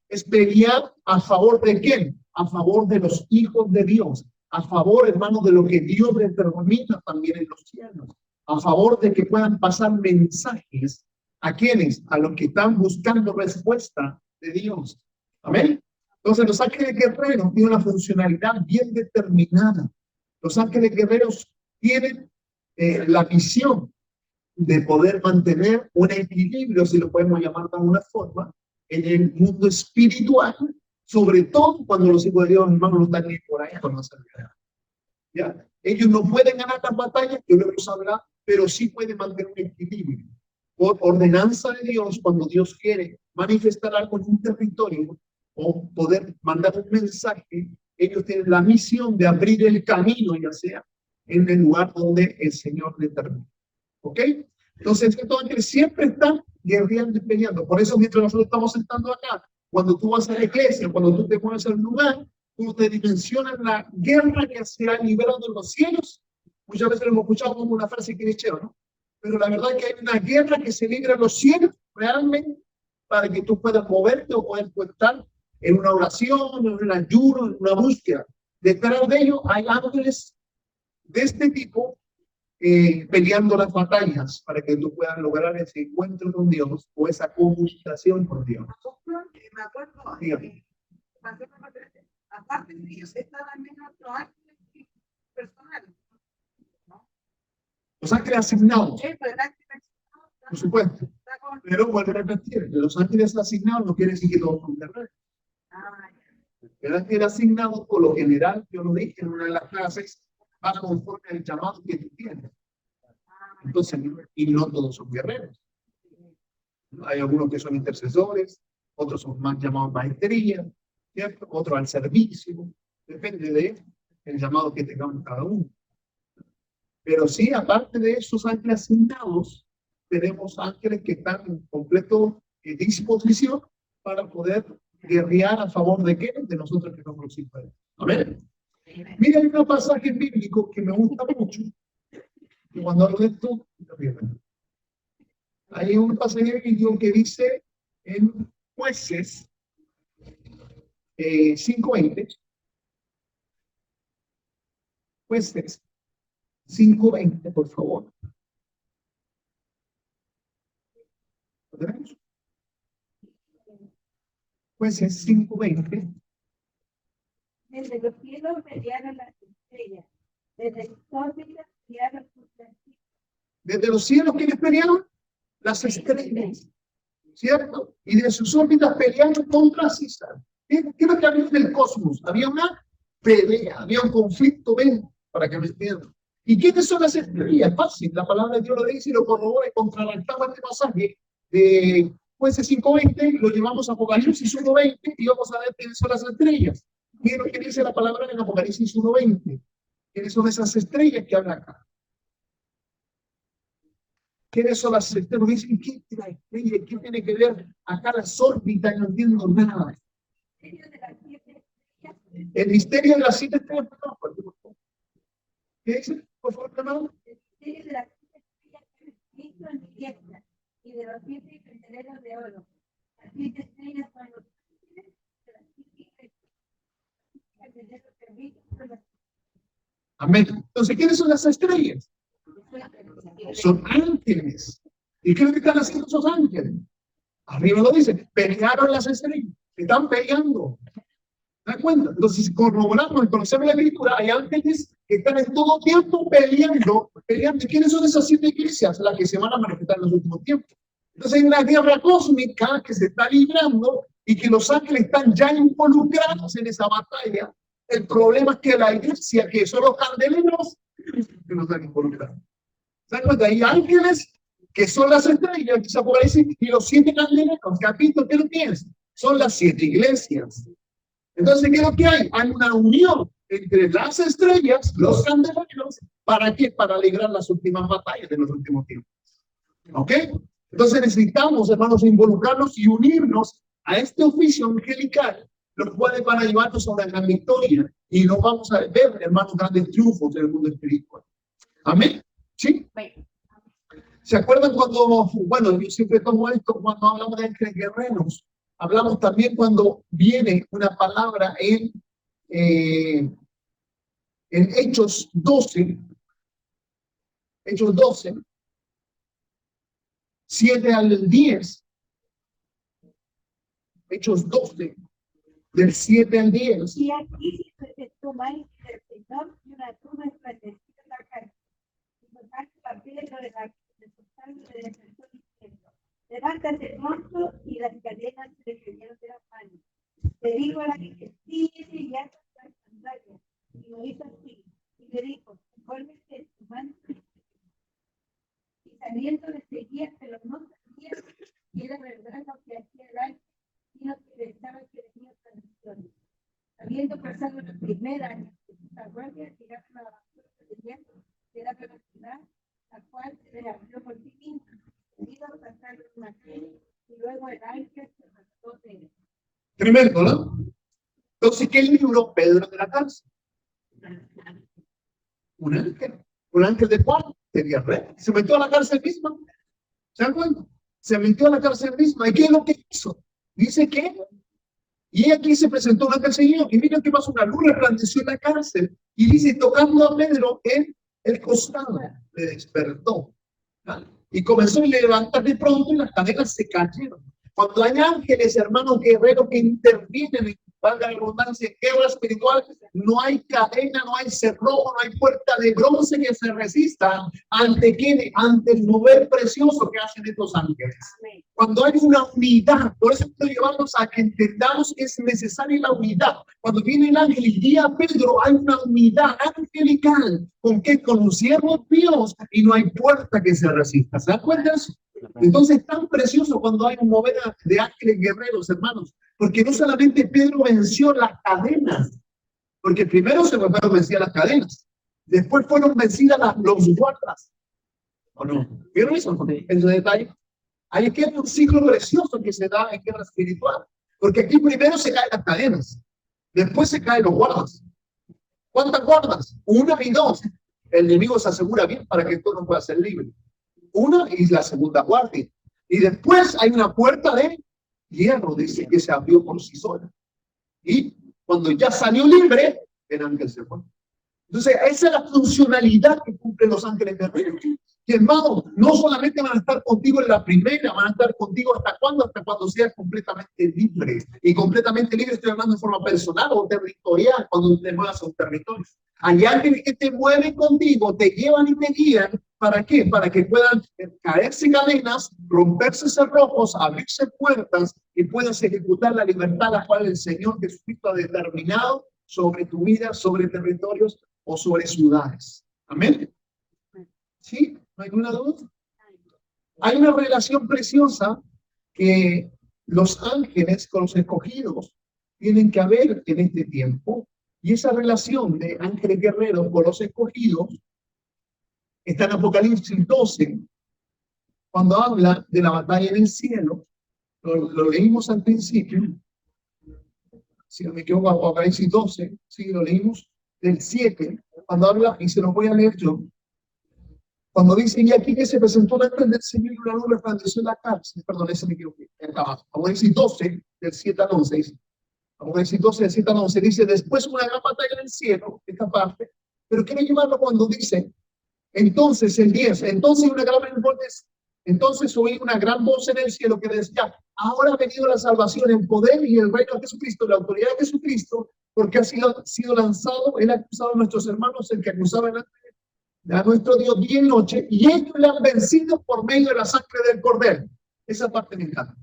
Es pelear a favor de quién? A favor de los hijos de Dios. A favor, hermano, de lo que Dios determina también en los cielos. A favor de que puedan pasar mensajes. ¿A quiénes? A los que están buscando respuesta de Dios. Amén. Entonces los ángeles guerreros tienen una funcionalidad bien determinada. Los ángeles guerreros tienen la misión de poder mantener un equilibrio, si lo podemos llamar de alguna forma, en el mundo espiritual, sobre todo cuando los hijos de Dios, hermanos, no están ni por ahí con la salvación. ¿Ya? Ellos no pueden ganar las batallas, yo lo hemos hablado, pero sí pueden mantener un equilibrio. Por ordenanza de Dios, cuando Dios quiere manifestar algo en un territorio o poder mandar un mensaje, ellos tienen la misión de abrir el camino, ya sea en el lugar donde el Señor determina. ¿Ok? Entonces, estos ángeles siempre están guerreando y peleando. Por eso, mientras nosotros estamos sentando acá, cuando tú vas a la iglesia, cuando tú te mueves al lugar, tú te dimensionas la guerra que se ha librado en los cielos. Muchas veces lo hemos escuchado como una frase cliché, ¿no? Pero la verdad es que hay una guerra que se libra en los cielos realmente para que tú puedas moverte o puedas estar en una oración, en un ayuno, en una búsqueda. Detrás de ello hay ángeles de este tipo peleando las batallas para que tú puedas lograr ese encuentro con Dios o esa comunicación con Dios. Me acuerdo, Dígame. aparte de ellos, está también otro ángel personal. Los ángeles asignados, El ángel por supuesto. está con... Pero vuelvo a repetir, los ángeles asignados no quiere decir que todos son guerreros. Ah, El ángel asignado, por lo general, yo lo dije en una de las clases, va conforme al llamado que tú tienes. Entonces, y no todos son guerreros. Hay algunos que son intercesores, otros son más llamados maestría, ¿cierto? Otros al servicio. Depende de el llamado que tengamos cada uno. Pero sí, aparte de esos ángeles asignados, tenemos ángeles que están en completo disposición para poder guerrear a favor de qué? De nosotros que somos los hijos de Dios. Amén. Mira, hay un pasaje bíblico que me gusta mucho. Y cuando hablo de esto, hay un pasaje bíblico que dice en Jueces 5:20. Jueces 5:20, por favor. ¿Lo tenemos? Jueces 5:20. Desde los cielos pelearon las estrellas, desde el órbitas pelearon sus platillos. Desde los cielos, ¿quiénes pelearon? Las estrellas, ¿cierto? Y de sus órbitas peleando contra César. ¿Qué es lo que había en el cosmos? Había una pelea, había un conflicto, ven, para que me entiendan. ¿Y quiénes son las estrellas? Fácil, la palabra de Dios lo dice y lo corrobora y contrarrestaba este pasaje de Jueces 5:20, lo llevamos a Apocalipsis 1:20 y vamos a ver quiénes son las estrellas. Miren lo que dice la palabra en Apocalipsis 1:20. ¿Quiénes son esas estrellas que habla acá? ¿Quiénes son las estrellas? Dicen, ¿qué es la estrella? ¿Qué tiene que ver acá las órbitas? No entiendo nada. El misterio de las 7 estrellas. ¿Qué dice? Por favor, hermano. El misterio de las 7 estrellas que Cristo en belleza y de los 7 candeleros de oro. Las 7 estrellas son los ángeles de las 7 candeleros que brillan por las... Amén. Entonces, ¿quiénes son las estrellas? Son ángeles. ¿Y qué es lo que están haciendo esos ángeles? Arriba lo dice, pelearon las estrellas. Están peleando. ¿Te das cuenta? Entonces, si corroboramos y conocemos la escritura, hay ángeles que están en todo tiempo peleando. ¿Quiénes son esas 7 iglesias? Las que se van a manifestar en los últimos tiempos. Entonces, hay una guerra cósmica que se está librando y que los ángeles están ya involucrados en esa batalla. El problema es que la iglesia, que son los candeleros, que no están involucrados. ¿Se dan cuenta? Hay ángeles que son las estrellas, que se Apocalipsis, y los 7 candeleros, capítulo, ¿qué lo tienes? Son las 7 iglesias. Entonces, ¿qué es lo que hay? Hay una unión entre las estrellas, los candeleros, ¿para qué? Para librar las últimas batallas de los últimos tiempos. ¿Ok? Entonces necesitamos, hermanos, involucrarnos y unirnos a este oficio angelical, los cuales van a llevarnos a una gran victoria y nos vamos a ver, hermanos, grandes triunfos en el mundo espiritual. Amén. ¿Sí? ¿Se acuerdan cuando, bueno, yo siempre tomo esto cuando hablamos de ángeles guerreros? Hablamos también cuando viene una palabra en Hechos 12, 7 al 10, Hechos 12, del 7 al 10. Y aquí se efectuó mal del Señor y una tumba resplandecida en la calle. Y tomaron la piedra de la sangre de defensor diciendo: levántate pronto, y las cadenas se le cayeron de las manos. Le dijo a la que sigue ya las sandalias, y lo hizo así. Y le dijo: cólmete tu manto. Y saliendo le seguía, pero no sabía que era verdad lo que hacía el ángel, sino que pensaba que venía tradiciones. Habiendo pasado la primera año de esta guardia, llegaron a la puerta de hierro, que era la ciudad, la cual se le abrió Tremendo, ¿no? Entonces, ¿qué libró Pedro de la cárcel? Un ángel. ¿Un ángel de cuál? De Guerrero. Se metió a la cárcel misma. ¿Se dan cuenta? Se metió a la cárcel misma. ¿Y qué es lo que hizo? Dice que, y aquí se presentó ante el Señor. Y miren que pasó, una luz resplandeció en la cárcel. Y dice, tocando a Pedro en el costado, le despertó. ¿Vale? Y comenzó a levantar de pronto y las cadenas se cayeron. Cuando hay ángeles, hermanos guerreros, que intervienen en, valga la redundancia, en guerra espiritual, no hay cadena, no hay cerrojo, no hay puerta de bronce que se resista ante quién, ante el mover precioso que hacen estos ángeles. Cuando hay una unidad, por eso quiero llevarnos a que entendamos que es necesaria la unidad. Cuando viene el ángel y guía a Pedro, hay una unidad angelical con que conocemos Dios y no hay puerta que se resista. ¿Se dan cuenta de eso? Entonces es tan precioso cuando hay un mover de ángeles guerreros, hermanos, porque no solamente Pedro venció las cadenas, porque primero se fueron vencidas las cadenas, después fueron vencidas los guardas. ¿O no? ¿Vieron eso? Ese detalle. Hay que un ciclo precioso que se da en guerra espiritual, porque aquí primero se caen las cadenas, después se caen los guardas. ¿Cuántas guardas? Una y dos. El enemigo se asegura bien para que todo no pueda ser libre. Una y la segunda guardia. Y después hay una puerta de hierro, dice, que se abrió por sí sola. Y cuando ya salió libre, el ángel se fue. Entonces, esa es la funcionalidad que cumplen los ángeles guerreros. Y hermano, no solamente van a estar contigo en la primera, van a estar contigo hasta cuándo, hasta cuando seas completamente libre. Y completamente libre estoy hablando de forma personal o territorial, cuando te muevas a un territorio. Hay ángeles que te mueven contigo, te llevan y te guían. ¿Para qué? Para que puedan caerse cadenas, romperse cerrojos, abrirse puertas y puedas ejecutar la libertad a la cual el Señor Jesucristo ha determinado sobre tu vida, sobre territorios o sobre ciudades. Amén. ¿Sí? ¿No hay ninguna duda? Hay una relación preciosa que los ángeles con los escogidos tienen que haber en este tiempo. Y esa relación de ángeles guerreros con los escogidos está en Apocalipsis 12, cuando habla de la batalla en el cielo. Lo leímos al principio. Si no me equivoco, Apocalipsis 12, sí, lo leímos del 7, cuando habla, y se lo voy a leer yo. Cuando dice, y aquí que se presentó la ángel del Señor y una luz resplandeció en la cárcel. Perdón, ese me equivoqué. Acá abajo. Apocalipsis 12, del 7 al 11. Dice, Apocalipsis 12, del 7 al 11. Dice, después una gran batalla en el cielo, esta parte, pero quiero llevarlo cuando dice, entonces, el 10, entonces oí una gran voz en el cielo que decía, ahora ha venido la salvación, el poder y el reino de Jesucristo, la autoridad de Jesucristo, porque ha sido lanzado, él ha acusado a nuestros hermanos, el que acusaba a nuestro Dios día y noche, y ellos le han vencido por medio de la sangre del Cordero. Esa parte me encanta.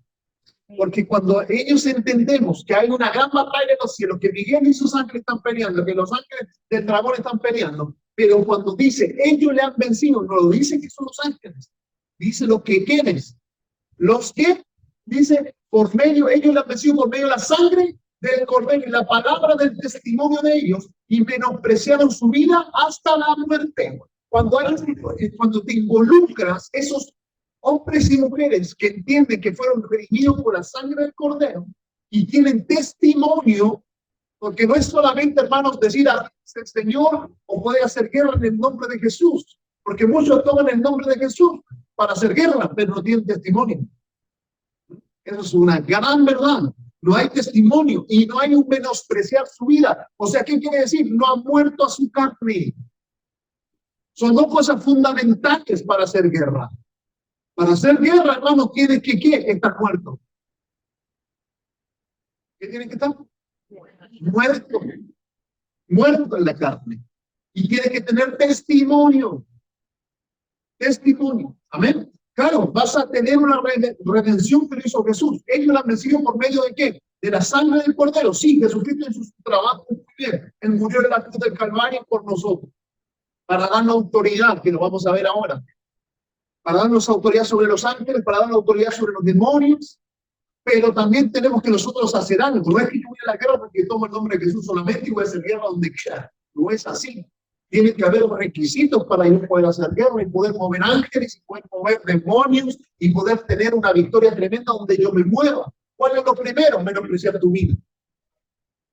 Porque cuando ellos entendemos que hay una gran batalla en los cielos, que Miguel y sus ángeles están peleando, que los ángeles del dragón están peleando, pero cuando dice, ellos le han vencido, no lo dice que son los ángeles, dice lo que quienes, los que, dice, por medio, ellos le han vencido por medio de la sangre del Cordero y la palabra del testimonio de ellos, y menospreciaron su vida hasta la muerte. Cuando te involucras, esos hombres y mujeres que entienden que fueron redimidos por la sangre del Cordero y tienen testimonio, porque no es solamente, hermanos, decir a el Señor o puede hacer guerra en el nombre de Jesús, porque muchos toman el nombre de Jesús para hacer guerra, pero no tienen testimonio. Eso es una gran verdad. No hay testimonio y no hay un menospreciar su vida. O sea, ¿qué quiere decir? No ha muerto a su carne. Son dos cosas fundamentales para hacer guerra. Para hacer guerra, hermano, tiene que estar muerto. ¿Qué tiene que estar? Muerto. Muerto en la carne. Y tiene que tener testimonio. Testimonio. Amén. Claro, vas a tener una redención que lo hizo Jesús. Ellos la han vencido por medio de ¿qué? De la sangre del Cordero. Sí, Jesucristo en su trabajo muy bien. Él murió en la cruz del Calvario por nosotros. Para darnos autoridad, que lo vamos a ver ahora. Para darnos autoridad sobre los ángeles, para darnos autoridad sobre los demonios. Pero también tenemos que nosotros hacer algo. No es que yo voy a la guerra porque tomo el nombre de Jesús solamente y voy a hacer guerra donde quiera. No es así. Tiene que haber requisitos para yo poder hacer guerra y poder mover ángeles y poder mover demonios y poder tener una victoria tremenda donde yo me mueva. ¿Cuál es lo primero? Menospreciar tu vida.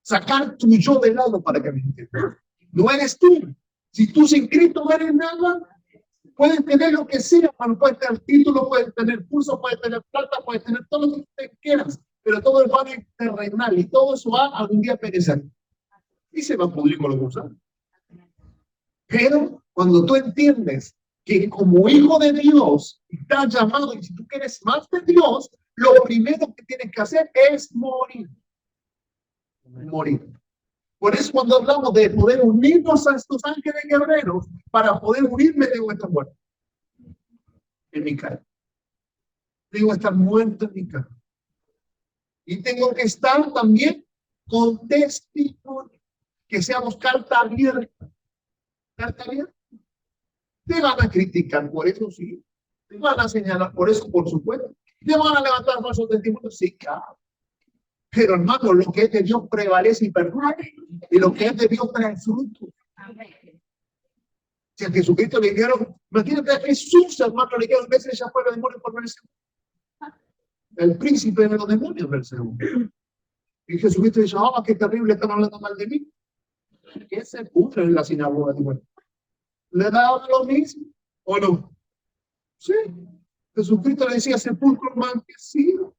Sacar tu yo de lado para que me entiendas. No eres tú. Si tú sin Cristo no eres nada, puedes tener lo que sea, hermano. Puedes tener título, puedes tener curso, puedes tener plata, puedes tener todo lo que usted quieras. Pero todo es vano y terrenal y todo eso va a algún día perecer. Y se va a pudrir con los gusanos. Pero cuando tú entiendes que como hijo de Dios estás llamado, y si tú quieres más de Dios, lo primero que tienes que hacer es morir. Morir. Por eso cuando hablamos de poder unirnos a estos ángeles guerreros, para poder unirme debo estar muerto en mi cara. Debo estar muerto en mi cara. Y tengo que estar también con testimonio. Que seamos carta abierta. Carta abierta. Te van a criticar por eso, sí. Te van a señalar por eso, por supuesto. Te van a levantar falsos testimonios, sí, claro. Pero hermano, lo que es de Dios prevalece y perdura. Y lo que es de Dios trae fruto. Si a Jesucristo le dijeron, imagínate a Jesús, hermano, le dijeron, veces ya fue el demonio por Belcebú. El príncipe de los demonios, Belcebú. Y Jesucristo dice, ah, qué terrible, están hablando mal de mí. ¿Qué se pudre en la sinagoga? ¿Le da lo mismo o no? Sí. Jesucristo le decía, sepulcro envanecido.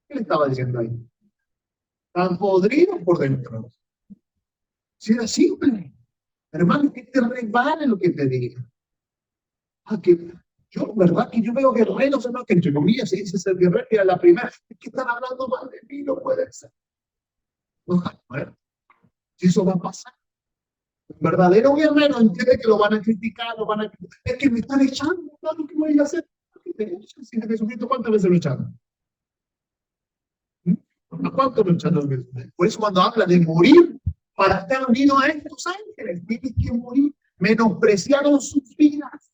¿Qué le estaba diciendo ahí? Tan podrido por dentro. Si era simple. Hermano, que te regale lo que te diga. Yo, ¿verdad? Que yo veo guerreros, hermano, que entre comillas se dice ser guerrero, y a la primera, es que están hablando mal de mí, no puede ser. Bueno, si eso va a pasar. Un verdadero guerrero entiende que lo van a criticar, es que me están echando, claro, ¿qué voy a hacer? Si de Jesucristo, ¿cuántas veces lo echaron? ¿Cuánto lo echaron? Por eso cuando habla de morir, para estar unido a estos ángeles, tienes que morir. Menospreciaron sus vidas.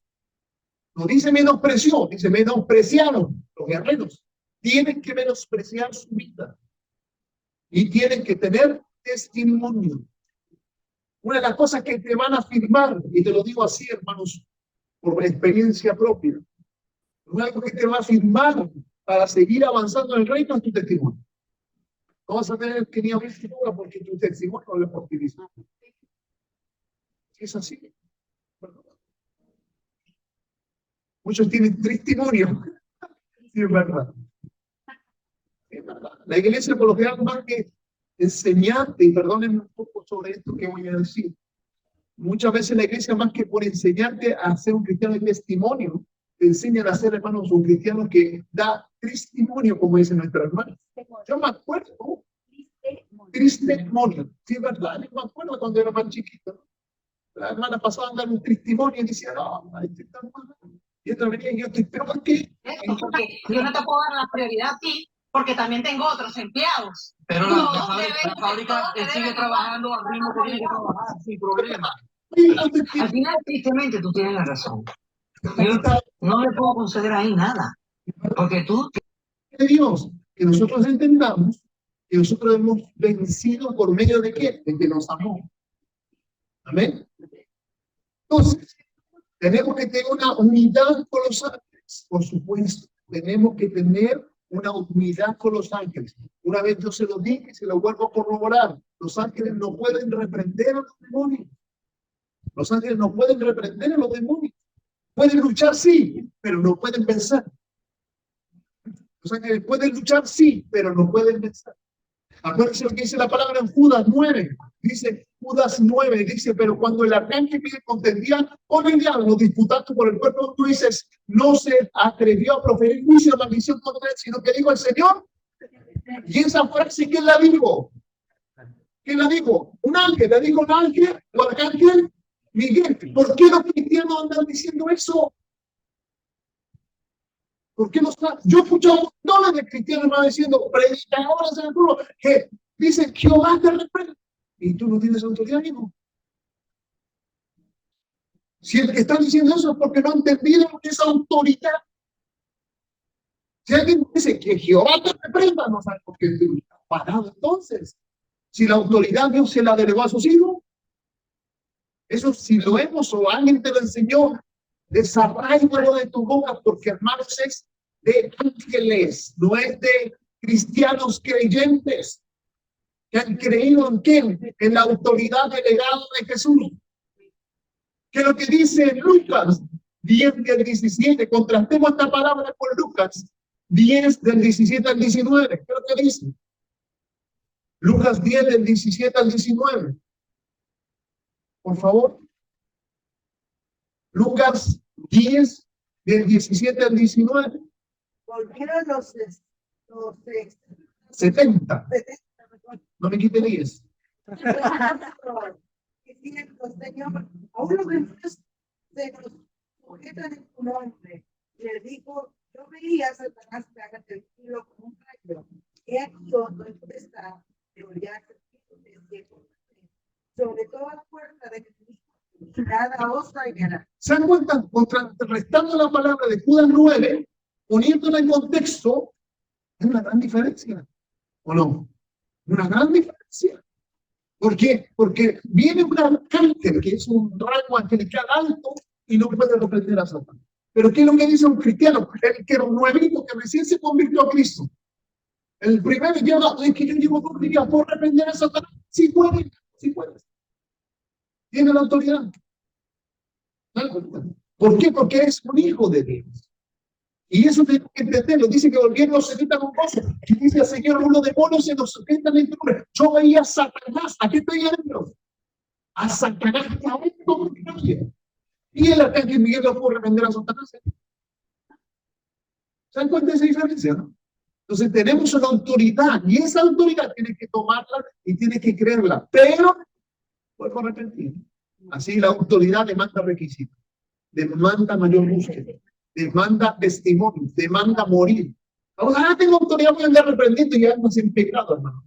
No dice menospreció, dice menospreciaron. Los guerreros tienen que menospreciar su vida. Y tienen que tener testimonio. Una de las cosas que te van a afirmar, y te lo digo así, hermanos, por experiencia propia, una cosa que te va a afirmar para seguir avanzando en el reino es tu testimonio. No vas a tener que ni abrir tu boca porque tu testimonio no lo portilizado. Es así. Muchos tienen testimonio. Sí, es verdad. Es verdad. La iglesia, por lo general, más que enseñarte, y perdónenme un poco sobre esto que voy a decir, muchas veces la iglesia, más que por enseñarte a ser un cristiano de testimonio, te enseñan a ser, hermanos, un cristiano que da testimonio, como dice nuestra hermana. Yo me acuerdo, testimonio, sí, es verdad, yo me acuerdo cuando era más chiquito, la hermana pasaba a dar un testimonio y decía, no, este está mal. Y otra venía y yo te espero, ¿por qué? Porque yo no te puedo dar la prioridad a ti, porque también tengo otros empleados. Pero No, la fábrica sigue trabajando al ritmo que tiene que trabajar, sin problema. Al final, tristemente, tú tienes la razón. Yo no le puedo conceder ahí nada, porque tú... De Dios, que nosotros entendamos que nosotros hemos vencido por medio de qué? De que nos amó. Amén. Entonces, tenemos que tener una unidad con los ángeles, por supuesto. Tenemos que tener una unidad con los ángeles. Una vez yo se lo dije, se lo vuelvo a corroborar. Los ángeles no pueden reprender a los demonios. Los ángeles no pueden reprender a los demonios. Pueden luchar, sí, pero no pueden vencer. Los ángeles pueden luchar, sí, pero no pueden vencer. Acuérdense lo que dice la palabra en Judas 9. Dice Judas 9, dice, pero cuando el arcángel contendía con el diablo, disputando por el cuerpo, tú dices, no se atrevió a proferir juicio de maldición contra él, sino que dijo el Señor. Y esa frase, ¿quién la dijo? ¿Quién la dijo? Un ángel, le dijo un ángel, o arcángel Miguel. ¿Por qué los cristianos andan diciendo eso? ¿Por qué no está? Yo he escuchado montones de cristianos más diciendo, predicadores en el pueblo, que dicen, Jehová te reprende. Y tú no tienes autoridad, amigo. Si el que está diciendo eso es porque no ha entendido lo que es autoridad. Si alguien dice que Jehová te reprenda, no sabe por qué estoy parado entonces. Si la autoridad Dios se la delegó a sus hijos, eso si lo hemos o alguien te lo enseñó, desarráigalo de tu boca, porque hermanos es de ángeles, no es de cristianos creyentes que han creído en quién, en la autoridad delegada de Jesús. ¿Qué es lo que dice Lucas 10 del 17? Contrastemos esta palabra con Lucas 10 del 17 al 19. ¿Qué es lo que dice? Lucas 10 del 17 al 19. Por favor. Lucas 10 del 17 al 19. Volvieron los 70. No me quite 10. diciendo, Señor, aún los demonios se nos sujetan en tu nombre. Y le dijo, yo veía a Satanás caer del cielo como un rayo. He aquí donde tú estás, pero ya sobre toda la fuerza de Cristo, y nada os dañará. ¿Se dan cuenta? Contrarrestando la palabra de Judas 9, poniéndola en contexto, es una gran diferencia. ¿O no? Una gran diferencia. ¿Por qué? Porque viene un arcángel que es un rango angelical alto y no puede reprender a Satanás. Pero ¿qué es lo que dice un cristiano? El que nuevito, que recién se convirtió a Cristo. El primero llega, es que yo llevo 2 días por reprender a Satanás. Sí puede, sí puede. Tiene la autoridad. ¿Por qué? Porque es un hijo de Dios. Y eso tenemos que entenderlo. Dice que volvieron los 70 con cosas. Y dice el Señor, unos demonios se nos sujetan en tu nombre. Yo veía a Satanás. ¿A qué estoy adentro? A Satanás adentro. Y el arcángel Miguel no pudo reprender a Satanás. ¿Se dan cuenta de esa diferencia, no? Entonces tenemos una autoridad. Y esa autoridad tienes que tomarla y tienes que creerla. Pero puedes arrepentir. Así la autoridad demanda requisitos. Demanda mayor búsqueda. Demanda testimonio, demanda morir. Ahora tengo autoridad, voy a andar reprendiendo y ya no es en pecado, hermano.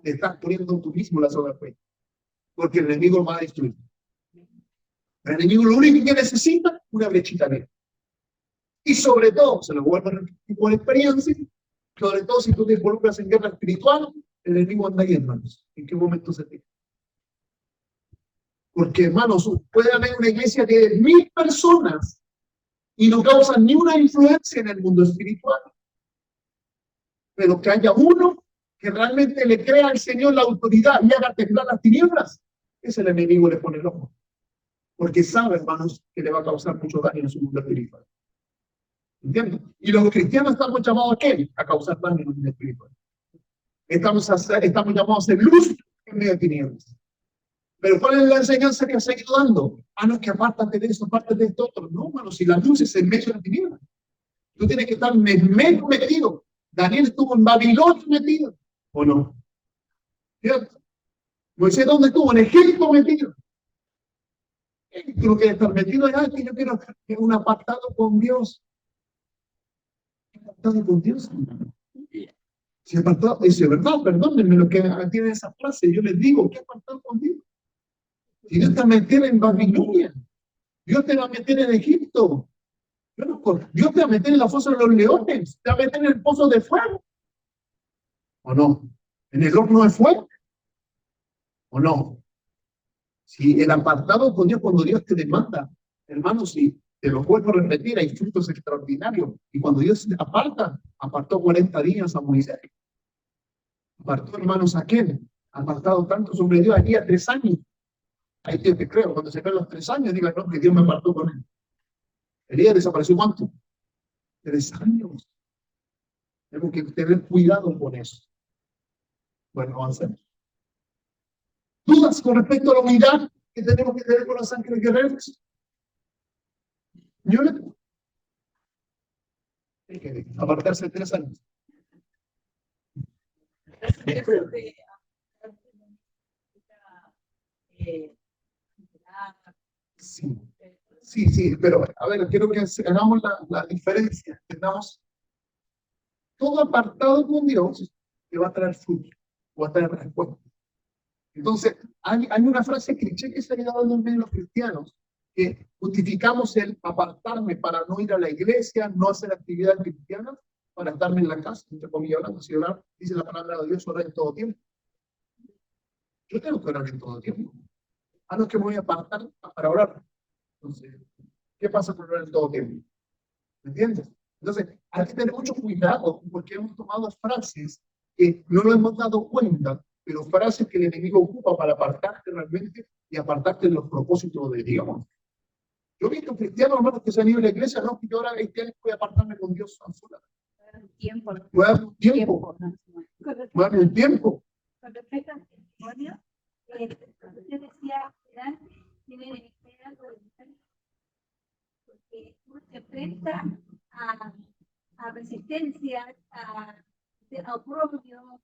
Te estás poniendo tú mismo la soga fe. Porque el enemigo lo va a destruir. El enemigo lo único que necesita es una brechita negra. Y sobre todo, se lo vuelvo a repetir por experiencia, sobre todo si tú te involucras en guerra espiritual, el enemigo anda ahí, hermanos. ¿En qué momento se te? Porque, hermanos, puede haber una iglesia de 1000 personas y no causan ni una influencia en el mundo espiritual. Pero que haya uno que realmente le crea al Señor la autoridad y haga temblar las tinieblas, ese el enemigo le pone el ojo. Porque sabe, hermanos, que le va a causar mucho daño en su mundo espiritual. ¿Entiendes? Y los cristianos estamos llamados a qué? A causar daño en el mundo espiritual. Estamos llamados a ser luz en medio de tinieblas. Pero ¿cuál es la enseñanza que ha seguido dando? Ah, no, que apártate de eso, apártate de esto otro. No, hermano, si la luz es en medio de la tiniebla. Tú tienes que estar metido. Daniel estuvo en Babilonia metido. ¿O no? ¿Cierto? Moisés, ¿dónde estuvo? En Egipto metido. Tú no quieres estar metido allá, que yo quiero un apartado con Dios. ¿Apartado con Dios? Si apartado, dice, ¿verdad? Perdónenme lo que tiene esa frase. Yo les digo, ¿qué apartado con Dios? Si Dios te va a meter en Babilonia, Dios te va a meter en Egipto, Dios te va a meter en la fosa de los leones, te va a meter en el pozo de fuego. ¿O no? ¿En el horno de fuego? ¿O no? Si el apartado con Dios, cuando Dios te demanda, hermano, si te lo vuelvo a repetir, hay frutos extraordinarios. Y cuando Dios te aparta, apartó 40 días a Moisés. Apartó, hermanos, a aquel, apartado tanto sobre Dios, aquí a 3 años. Ahí te creo, cuando se ven los 3 años, digan, no, que Dios me apartó con él. Elías desapareció ¿cuánto? 3 años. Tenemos que tener cuidado con eso. Bueno, avancemos. ¿Dudas con respecto a la unidad que tenemos que tener con los ángeles guerreros? Yo le tengo. Hay que apartarse de 3 años. Sí, pero a ver, quiero que hagamos la diferencia. Tengamos todo apartado con Dios que va a traer fruto, va a traer respuesta. Entonces, hay una frase cliché que se ha dando en medio de los cristianos, que justificamos el apartarme para no ir a la iglesia, no hacer actividades cristianas, para estarme en la casa, entre comillas hablando, si orar, dice la palabra de Dios, orar en todo tiempo. Yo tengo que orar en todo tiempo. A los que me voy a apartar para orar. Entonces, ¿qué pasa con orar en todo tiempo? ¿Me entiendes? Entonces, hay que tener mucho cuidado porque hemos tomado frases que no nos hemos dado cuenta, pero frases que el enemigo ocupa para apartarte realmente y apartarte de los propósitos de Dios. Yo he visto cristianos, hermanos, que se han ido a la iglesia, no, que yo ahora 20 años voy a apartarme con Dios a solas. Tiempo. Voy a dar un tiempo. Voy a dar un tiempo. Con respecto al testimonio, usted decía que antes tiene algo de diferente, porque uno se enfrenta a resistencia, a oprobio,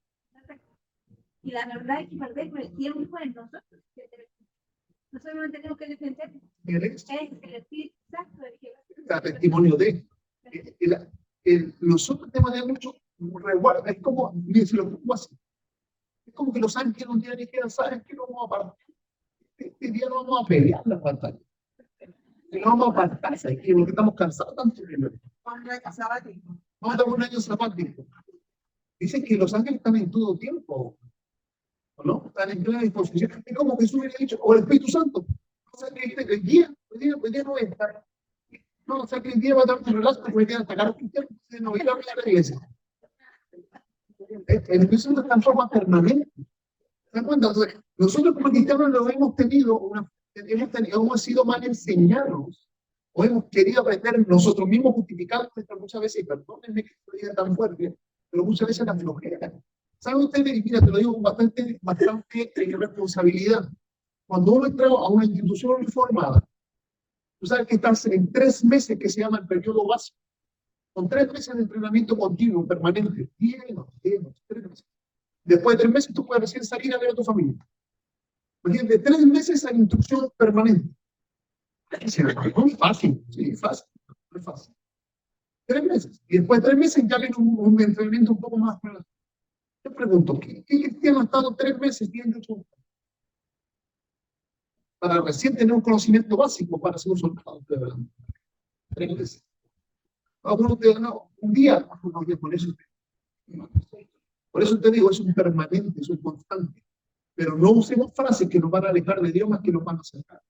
y la verdad es que perder con el tiempo en nosotros. Nosotros no tenemos que defender. Es el Espíritu Santo del que El testimonio de nosotros tenemos de mucho resguardo. Es como, mire, si lo pongo así, es como que los ángeles un día dijeran, ¿sabes qué? No vamos a partir. Este día no vamos a pelear la batalla. No vamos a partir, porque estamos cansados tanto. Vamos a dar un año sabático. Dicen que los ángeles están en todo tiempo. ¿No? Están en plena disposición. Es como Jesús hubiera dicho, o el Espíritu Santo. O sea, que el día no va a estar. No, o sea, que el día va a dar un relato, porque el día de atacar a los cristianos, no va a ir a la iglesia. El Espíritu Santo está en forma permanente. ¿Se dan cuenta? Entonces, nosotros como cristianos lo hemos tenido, hemos sido mal enseñados, o hemos querido aprender nosotros mismos justificando muchas veces, y perdónenme que esto diga tan fuerte, pero muchas veces la flojera. ¿Saben ustedes? Mira, te lo digo con bastante responsabilidad. Cuando uno entra a una institución reformada, tú sabes que estás en 3 meses que se llama el periodo básico. Con 3 meses de entrenamiento continuo, permanente. 3 meses. Después de 3 meses tú puedes recién salir a ver a tu familia. Imagínate, 3 meses a instrucción permanente. Es muy fácil, sí, fácil. Muy fácil. 3 meses. Y después de 3 meses ya viene un entrenamiento un poco más. Yo pregunto, ¿qué cristiano ha estado 3 meses viendo eso? Para recién tener un conocimiento básico para ser un soldado. 3 meses. Algunos te dan un día. Por eso te digo, es un permanente, es un constante. Pero no usemos frases que nos van a alejar de Dios más que nos van a acercar.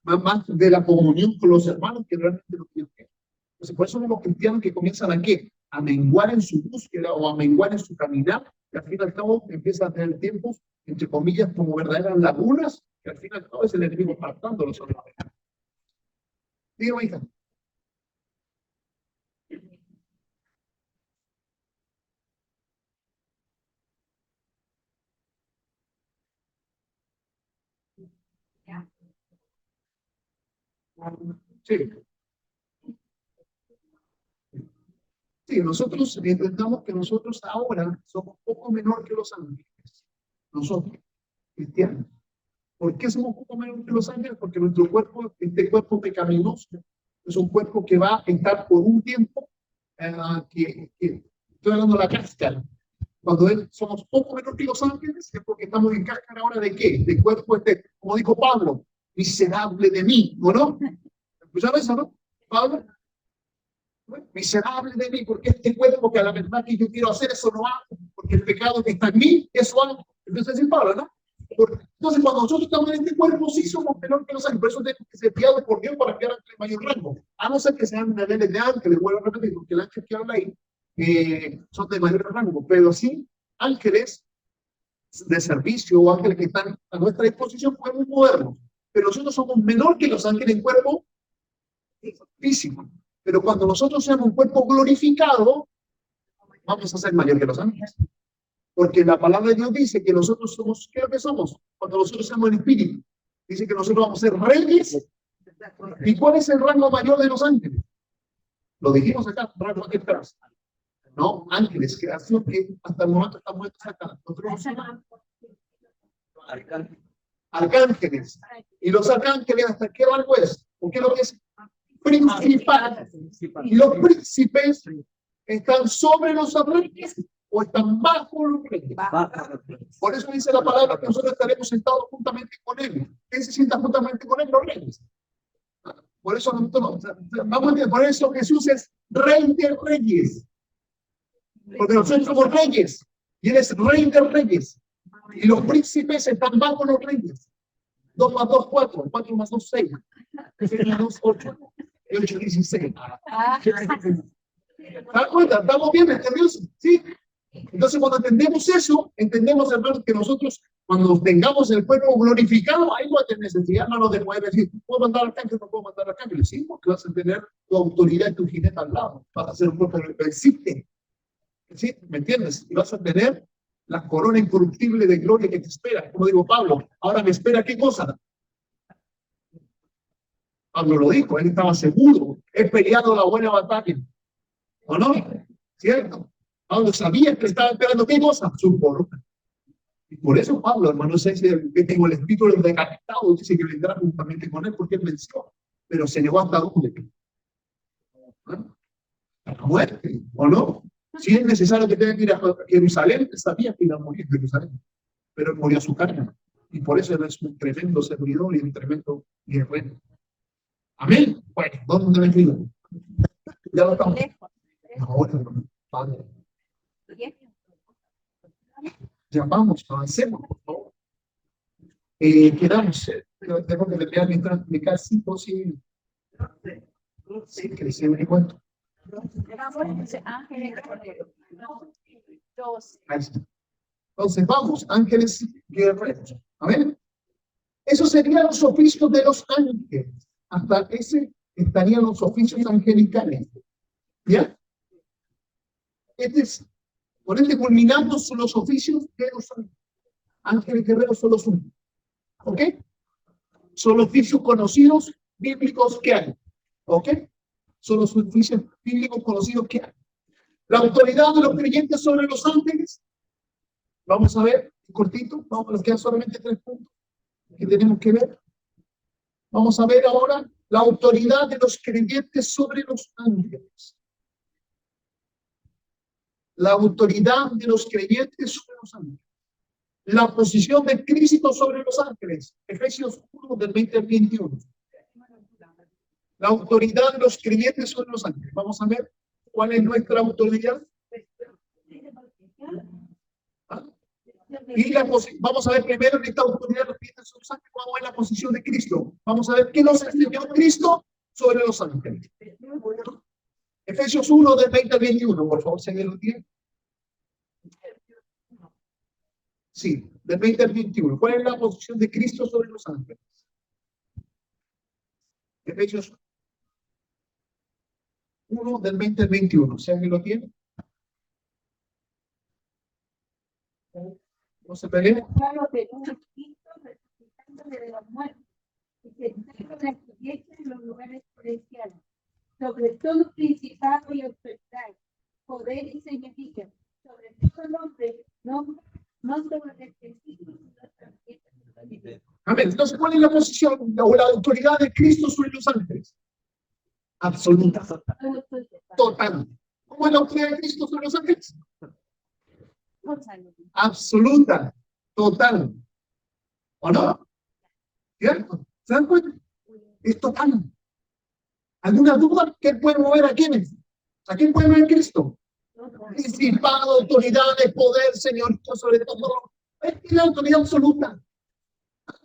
Más de la comunión con los hermanos que realmente lo quieren. Entonces, por eso vemos cristianos que comienzan a ¿qué? A menguar en su búsqueda o a menguar en su caminar, que al fin y al cabo empiezan a tener tiempos, entre comillas, como verdaderas lagunas, que al fin y al cabo es el enemigo apartándolos. Dígame, hija. Sí. Sí, nosotros intentamos que nosotros ahora somos poco menor que los ángeles. Nosotros, cristianos. ¿Por qué somos poco menor que los ángeles? Porque nuestro cuerpo, este cuerpo pecaminoso, es un cuerpo que va a estar por un tiempo, estoy hablando de la cáscara. Cuando somos poco menor que los ángeles, es porque estamos en cáscara ahora de ¿qué? De cuerpo, como dijo Pablo, miserable de mí, ¿o no? ¿Escucharon eso, no? Pablo. Miserable de mí, porque este cuerpo que a la verdad que yo quiero hacer, eso no hago, porque el pecado que está en mí, eso hago. Entonces es Pablo, ¿no? Entonces cuando nosotros estamos en este cuerpo, sí somos menor que los ángeles, por eso tenemos que ser guiados por Dios para quedar ante el mayor rango, a no ser que sean niveles de ángeles, vuelvo a repetir, porque el ángel que habla ahí son de mayor rango, pero sí ángeles de servicio o ángeles que están a nuestra disposición podemos movernos, pero nosotros somos menor que los ángeles en cuerpo físico. Pero cuando nosotros seamos un cuerpo glorificado, vamos a ser mayor que los ángeles. Porque la palabra de Dios dice que nosotros somos, ¿qué es lo que somos? Cuando nosotros seamos en espíritu, dice que nosotros vamos a ser reyes. ¿Y cuál es el rango mayor de los ángeles? Lo dijimos acá, rango aquí atrás. No, ángeles, creación que hasta el momento están muertos acá. Nosotros somos arcángeles. ¿Y los arcángeles hasta qué rango es? ¿O qué es lo que es? Principal. Y los príncipes están sobre los reyes o están bajo los reyes. Por eso dice la palabra que nosotros estaremos sentados juntamente con él. ¿Quién se sienta juntamente con él? Los reyes. Por eso nosotros vamos a ver, por eso Jesús es rey de reyes. Porque nosotros somos reyes y él es rey de reyes. Y los príncipes están bajo los reyes. 2 más 2, 4. 4 más 2, 6. 6 más 2, 8. Y 8, 16. ¿Se dan cuenta? ¿Estamos bien entendidos? ¿Sí? Entonces, cuando entendemos eso, entendemos, hermanos, que nosotros, cuando tengamos el cuerpo glorificado, ahí no hay necesidad, hermanos, de poder decir, ¿puedo mandar al cángel? No puedo mandar al cángel. Sí, porque vas a tener tu autoridad y tu jinete al lado. Vas a ser un cuerpo que existe. ¿Sí? ¿Me entiendes? Y vas a tener la corona incorruptible de gloria que te espera. Como digo Pablo, ahora me espera ¿qué cosa? Pablo lo dijo, él estaba seguro, he peleado la buena batalla. ¿O no? ¿Cierto? Pablo sabía que estaba esperando ¿qué cosa? Su corona. Y por eso Pablo, hermano, dice que tengo el espíritu decapitado, dice que vendrá juntamente con él porque él venció. Pero se negó hasta dónde. A la muerte, ¿o no? Si es necesario que tenga que ir a Jerusalén, sabía que iba a morir en Jerusalén. Pero él murió a su carne. Y por eso él es un tremendo servidor y un tremendo guerrero. Amén. Bueno, ¿dónde me escribo? Ya lo estamos. Ahora, hermano, Padre. Ya vamos, avancemos, por favor. Quedamos. Tengo que terminar mi casi posible. Sí, que se me cuento. Ahí está. Entonces, vamos, ángeles guerreros. Amén. Esos serían los oficios de los ángeles. Hasta ese estarían los oficios angelicales. ¿Ya? Por ende, culminando son los oficios de los ángeles. Ángeles guerreros son los únicos. ¿Ok? Son los oficios conocidos bíblicos que hay. ¿Ok? Son los oficios bíblicos conocidos que hay. La autoridad de los creyentes sobre los ángeles. Vamos a ver, cortito, nos quedan solamente 3 puntos que tenemos que ver. Vamos a ver ahora la autoridad de los creyentes sobre los ángeles. La autoridad de los creyentes sobre los ángeles. La posición de Cristo sobre los ángeles. Efesios 1, del 20 al 21. La autoridad de los creyentes sobre los ángeles. Vamos a ver cuál es nuestra autoridad. ¿Ah? Y vamos a ver primero esta autoridad de los creyentes sobre los ángeles. Vamos a ver la posición de Cristo. Vamos a ver qué nos enseñó Cristo sobre los ángeles. Efesios 1, del 20 al 21. Por favor, se lo tiene. Sí, del 20 al 21. ¿Cuál es la posición de Cristo sobre los ángeles? Efesios 1, del 20 al 21. ¿Si alguien lo tiene? ¿No se peleen? Sobre todo principado y autoridad, poder y señoría, sobre todo nombre, no sobre el Amén. Entonces, ¿cuál es la posición o la autoridad de Cristo sobre los ángeles? Absoluta. Total. ¿Cómo es la autoridad de Cristo sobre los ángeles? Absoluta. Total. ¿O no? ¿Cierto? ¿Se dan cuenta? Es total. ¿Alguna duda? ¿Quién puede mover a quiénes? ¿A quién puede mover Cristo? Principado, autoridades, poder, señor, sobre todo. Es la autoridad absoluta.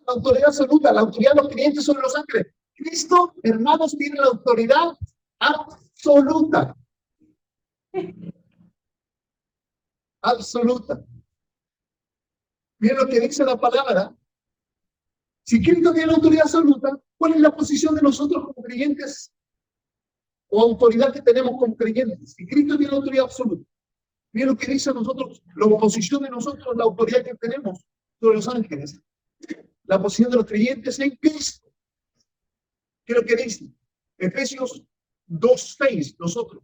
La autoridad absoluta, la autoridad de los creyentes sobre los ángeles. Cristo, hermanos, tiene la autoridad absoluta. Absoluta. Miren lo que dice la palabra. Si Cristo tiene la autoridad absoluta, ¿cuál es la posición de nosotros como creyentes? O autoridad que tenemos como creyentes. Si Cristo tiene la autoridad absoluta. Miren lo que dice a nosotros, la posición de nosotros, la autoridad que tenemos sobre los ángeles. La posición de los creyentes en Cristo. ¿Qué es lo que dice? Efesios 2:6, nosotros.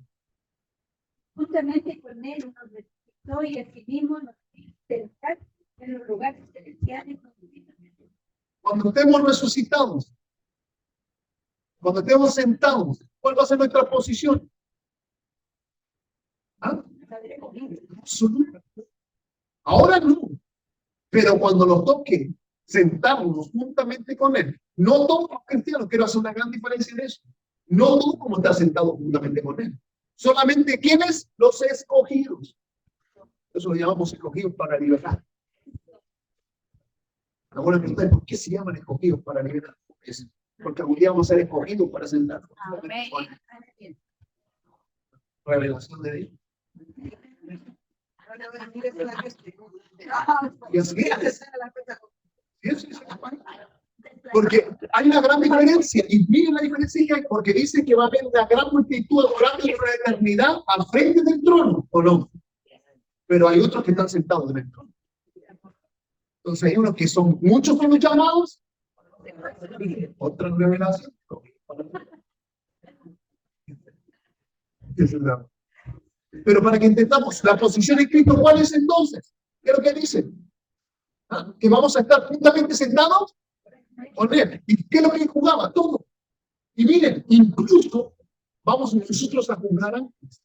Justamente con él nos resucitó y asimismo nos hizo sentar en los lugares celestiales. Cuando estemos resucitados, cuando estemos sentados, ¿cuál va a ser nuestra posición? ¿Ah? Absoluta. Ahora no, pero cuando nos toque sentarnos juntamente con él, no todos los cristianos, quiero hacer una gran diferencia en eso, no todos como estar sentados juntamente con él, solamente quienes, los escogidos. Eso lo llamamos escogidos para liberar. Ahora me preguntan, ¿por qué se llaman escogidos para liberar? Porque algún día vamos a ser escogidos para sentarnos. Revelación de Dios. Ahora voy a decir eso, la que estoy. Y así es. Sí, sí, sí. Porque hay una gran diferencia, y miren la diferencia que hay, porque dice que va a haber una gran multitud adorando por la eternidad al frente del trono, ¿o no? Pero hay otros que están sentados en el trono. Entonces hay unos que son, muchos son los llamados, otra revelación. Pero para que entendamos la posición de Cristo, ¿cuál es entonces? ¿Qué es lo que dice? ¿Ah? Que vamos a estar juntamente sentados con él. ¿Y qué es lo que jugaba? Todo. Y miren, incluso vamos nosotros a juzgar antes.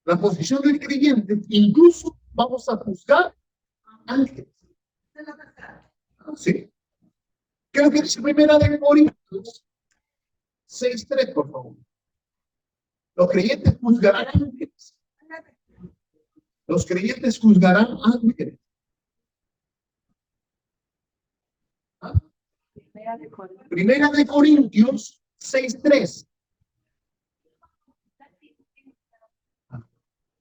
La posición del creyente, incluso vamos a juzgar ángeles. ¿Sí? ¿Qué es lo que dice Primera de Corintios 6:3, por favor? Los creyentes juzgarán ángeles. Los creyentes juzgarán ángeles. ¿Ah? Primera de Corintios 6:3.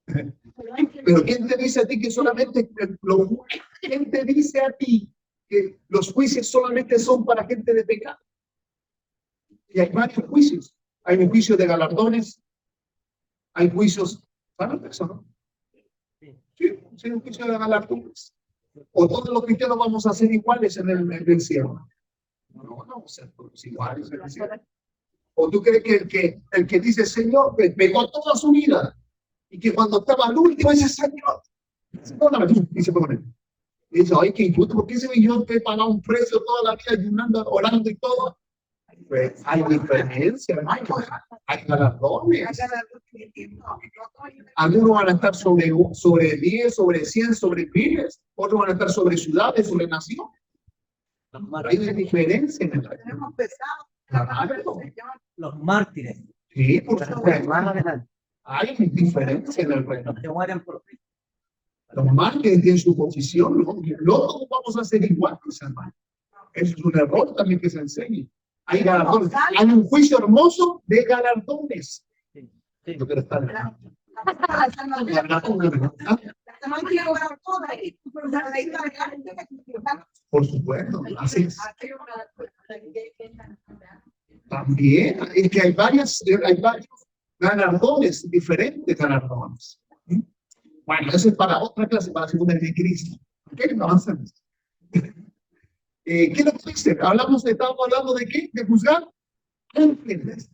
Pero ¿quién te dice a ti que solamente quién te dice a ti que los juicios solamente son para gente de pecado? Y hay varios juicios. Hay un juicio de galardones, hay juicios, ¿saben eso, no? Sí, un juicio de galardones. O todos los cristianos vamos a ser iguales en el cielo. No vamos a ser todos iguales en el cielo. ¿O tú crees que el que dice Señor pegó toda su vida y que cuando estaba al último dice Señor, y se pone? Y dice, ay, qué injusto, porque ese millón te he pagado un precio toda la vida ayunando, orando y todo? Pues hay diferencia, hermano. Hay galardones. Algunos van a estar sobre 10, sobre 100, sobre miles. Otros van a estar sobre ciudades, sobre naciones. Hay una diferencia en el reino. Tenemos pesado. Claro. Los mártires. Sí, por Más supuesto. adelante. Hay diferencia en el reino. Que mueren por Cristo. Los mártires tienen su posición, ¿no? No todos vamos a ser iguales, hermano. Eso es un error también que se enseñe. Hay galardones. Hay un juicio hermoso de galardones. Sí. Yo quiero estar en Por supuesto, así es. También es que hay varios galardones, diferentes galardones. Bueno, eso es para otra clase, para la segunda de Cristo. ¿Ok? No avancemos. ¿Qué es lo que dice? Estamos hablando de qué? De juzgar ángeles.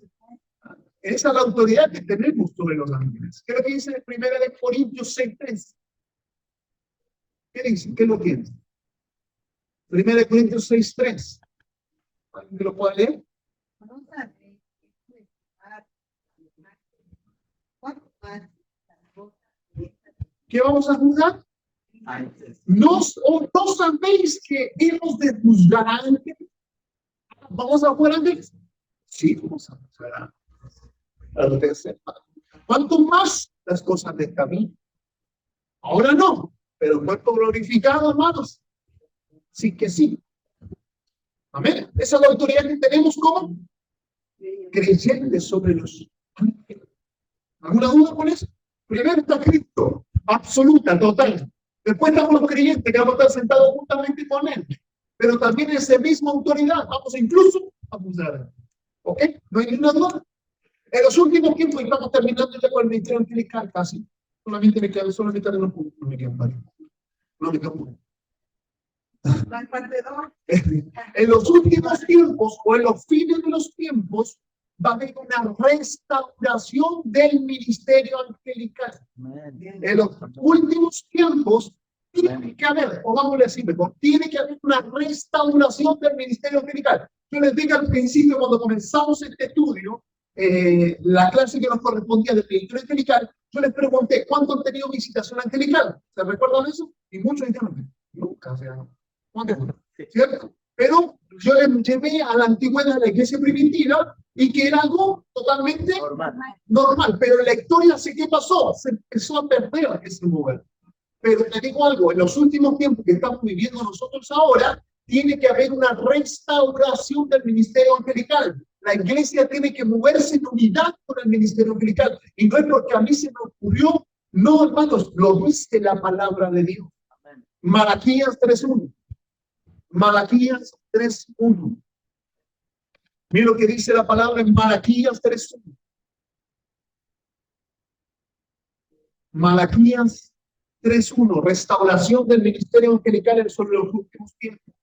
Esa es la autoridad que tenemos sobre los ángeles. ¿Qué es lo que dice en 1 Corintios 6:3? ¿Qué dice? ¿Qué lo tiene? 1 Corintios 6:3. ¿Alguien que lo pueda leer? ¿Qué vamos a juzgar? ¿No sabéis que hemos de juzgar ángeles? ¿Vamos a juzgar ángeles? Sí, vamos a juzgar ángeles. ¿Cuánto más las cosas de esta vida? Ahora no, pero cuerpo glorificado, hermanos. Sí que sí. Amén. Esa es la autoridad que tenemos como creyentes sobre los ángeles. ¿Alguna duda con eso? Primero está Cristo, absoluta, total. Después estamos los creyentes que vamos a estar sentados juntamente con él. Pero también esa misma autoridad, vamos incluso a juzgar. ¿Ok? ¿No hay ninguna duda? En los últimos tiempos, estamos terminando ya con el ministerio angelical casi. Solamente me quedan unos puntos. No me quedan varios. No me quedan uno. En los últimos tiempos, o en los fines de los tiempos, va a haber una restauración del ministerio angelical. En los últimos tiempos, tiene que haber, o vamos a decir mejor, tiene que haber una restauración del ministerio angelical. Yo les dije al principio, cuando comenzamos este estudio, la clase que nos correspondía del ministerio angelical, yo les pregunté, ¿cuánto han tenido visitación angelical? ¿Se recuerdan eso? Y muchos dijeron, nunca, o sea, ¿cuánto? ¿Cierto? Pero yo les llevé a la antigüedad de la iglesia primitiva y que era algo totalmente normal. Pero en la historia, ¿qué pasó? Se empezó a perder ese lugar. Pero te digo algo, en los últimos tiempos que estamos viviendo nosotros ahora, tiene que haber una restauración del ministerio angelical. La iglesia tiene que moverse en unidad con el ministerio angelical. Y no es porque a mí se me ocurrió. No, hermanos, lo dice la palabra de Dios. Malaquías 3:1. Malaquías 3:1. Mira lo que dice la palabra en Malaquías 3:1. Malaquías 3:1. Restauración del ministerio angelical sobre los últimos tiempos.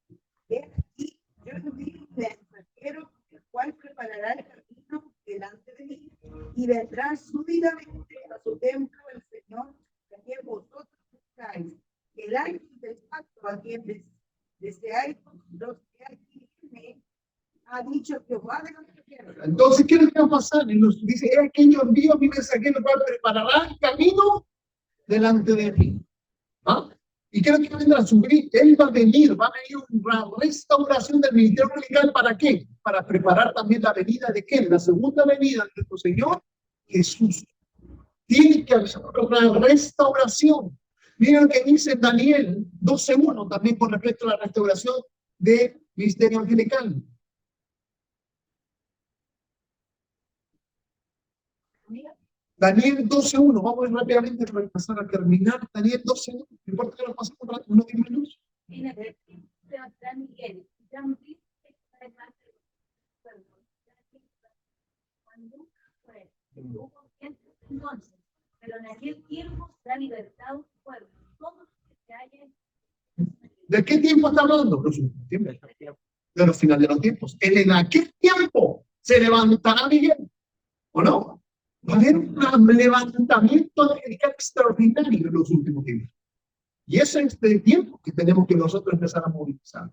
He aquí, yo envío un mensajero, el cual preparará el camino delante de mí, y vendrá súbitamente a su templo el Señor, a quien vosotros buscáis, el ángel del pacto, a quien deseáis los que aquí viene, ha dicho Jehová de los ejércitos. Entonces, ¿qué es lo que va a pasar? Y nos dice, es que yo envío a mi mensajero, cual preparará el camino delante de mí. ¿Ah? ¿Y qué es lo que vendrá a subir? Él va a venir una restauración del ministerio angelical. ¿Para qué? Para preparar también la venida de ¿qué? La segunda venida de nuestro Señor Jesús. Tiene que haber una restauración. Miren lo que dice Daniel 12:1 también con respecto a la restauración del ministerio angelical. Daniel 12:1, vamos rápidamente para empezar a terminar. Daniel 12:1, no importa que lo pasemos un rato, unos 10 minutos. En aquel tiempo levantará Miguel, y será un príncipe para el mar de los pueblos. Cuando nunca fue, hubo gente entonces, pero en aquel tiempo será libertado su pueblo. Todos los que se hallen. ¿De qué tiempo está hablando? De los finales de los tiempos. En aquel tiempo se levantará Miguel, ¿o no? Va a haber un levantamiento angelical extraordinario en los últimos tiempos. Y ese es el tiempo que tenemos que nosotros empezar a movilizar.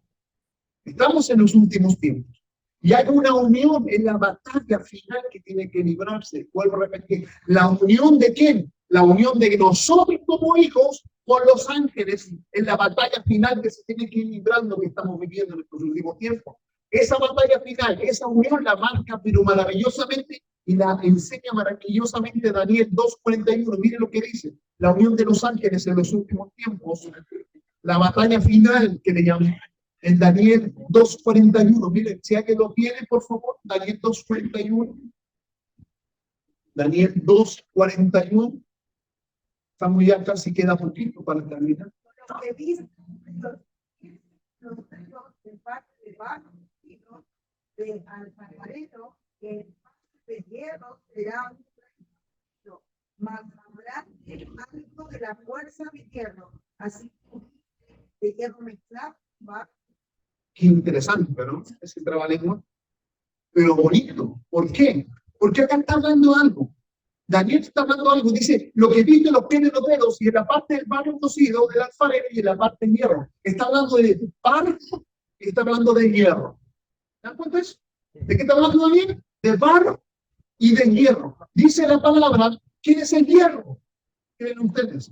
Estamos en los últimos tiempos. Y hay una unión en la batalla final que tiene que librarse. Vuelvo a repetir. ¿La unión de quién? La unión de nosotros como hijos con los ángeles en la batalla final que se tiene que ir librando que estamos viviendo en estos últimos tiempos. Esa batalla final, esa unión la marca pero maravillosamente y la enseña maravillosamente Daniel 2:41. Mire lo que dice. La unión de los ángeles en los últimos tiempos. La batalla final que le llaman en Daniel 2:41. Mire, si alguien lo tiene, por favor, Daniel 2:41. Daniel 2:41. Estamos ya casi, queda poquito para terminar. Lo que dice los de parte de barro y los de alfarero, que de hierro será un traído, mas habrá algo de la fuerza de hierro, así como de hierro mezclado, va. Qué interesante, ¿no? Ese trabalengua. Pero bonito. ¿Por qué? Porque acá está hablando algo. Daniel está hablando algo. Dice, lo que viste los pies de los dedos y en la parte del barro cocido, del alfarero y en la parte de hierro. Está hablando de barro y está hablando de hierro. ¿Se dan cuenta de eso? ¿De qué está hablando Daniel? De barro y de hierro. Dice la palabra, ¿quién es el hierro? ¿Creen ustedes?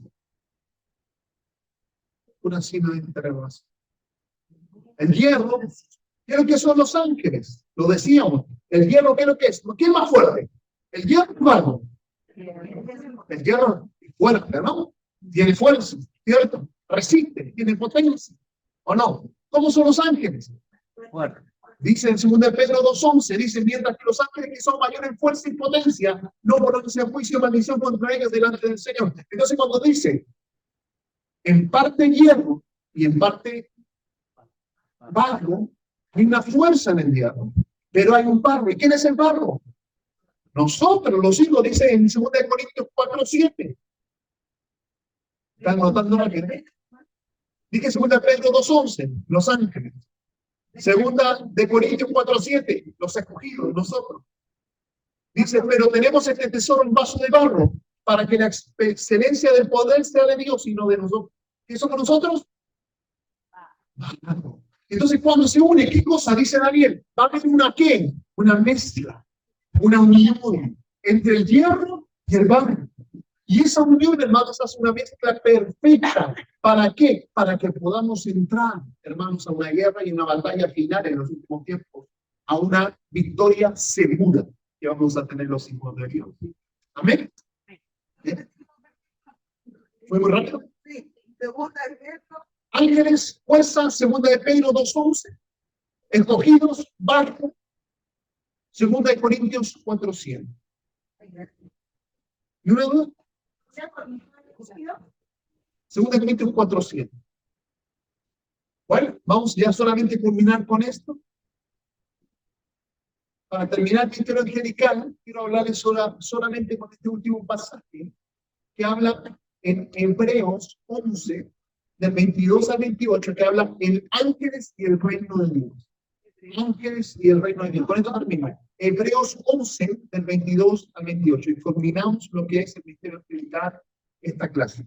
Una signo de interrogación. El hierro, ¿qué es lo que son los ángeles? Lo decíamos. El hierro, ¿qué es lo que es? ¿Qué es más fuerte? El hierro, hermano. El hierro es fuerte, ¿no? Tiene fuerza, ¿cierto? Resiste, tiene potencia. ¿O no? ¿Cómo son los ángeles? Fuerte. Dice en 2 Pedro 2:11, dice, mientras que los ángeles que son mayores en fuerza y potencia, no pronuncian juicio o maldición contra ellos delante del Señor. Entonces cuando dice, en parte hierro y en parte barro, hay una fuerza en el hierro, pero hay un barro. ¿Y quién es el barro? Nosotros, los hijos, dice en 2 Corintios 4:7. ¿Están notando la que? Dice 2 Pedro 2:11, los ángeles. 2 Corintios 4:7, los escogidos, nosotros. Dice, pero tenemos este tesoro en vaso de barro, para que la excelencia del poder sea de Dios y no de nosotros. ¿Qué somos nosotros? Barro. Entonces, cuando se une, ¿qué cosa? Dice Daniel, va a haber una ¿qué? Una mezcla, una unión entre el hierro y el barro. Y esa unión, hermanos, hace una mezcla perfecta. ¿Para qué? Para que podamos entrar, hermanos, a una guerra y una batalla final en los últimos tiempos, a una victoria segura que vamos a tener los hijos de Dios. Amén. ¿Fue muy rápido? Sí, segunda de Pedro. Ángeles, fuerza, 2 Pedro 2:11. Escogidos, barco. Segunda de Corintios 4:100. ¿Y una duda? O sea, por mi padre, Segunda de Corintios 4:100. Bueno, vamos ya solamente a culminar con esto. Para terminar el ministerio angelical, quiero hablarles solamente con este último pasaje que habla en Hebreos 11, del 22 al 28, que habla en ángeles y el reino de Dios. Ángeles y el reino de Dios. Con esto termino. Hebreos 11, del 22 al 28. Y culminamos lo que es el ministerio angelical, esta clase.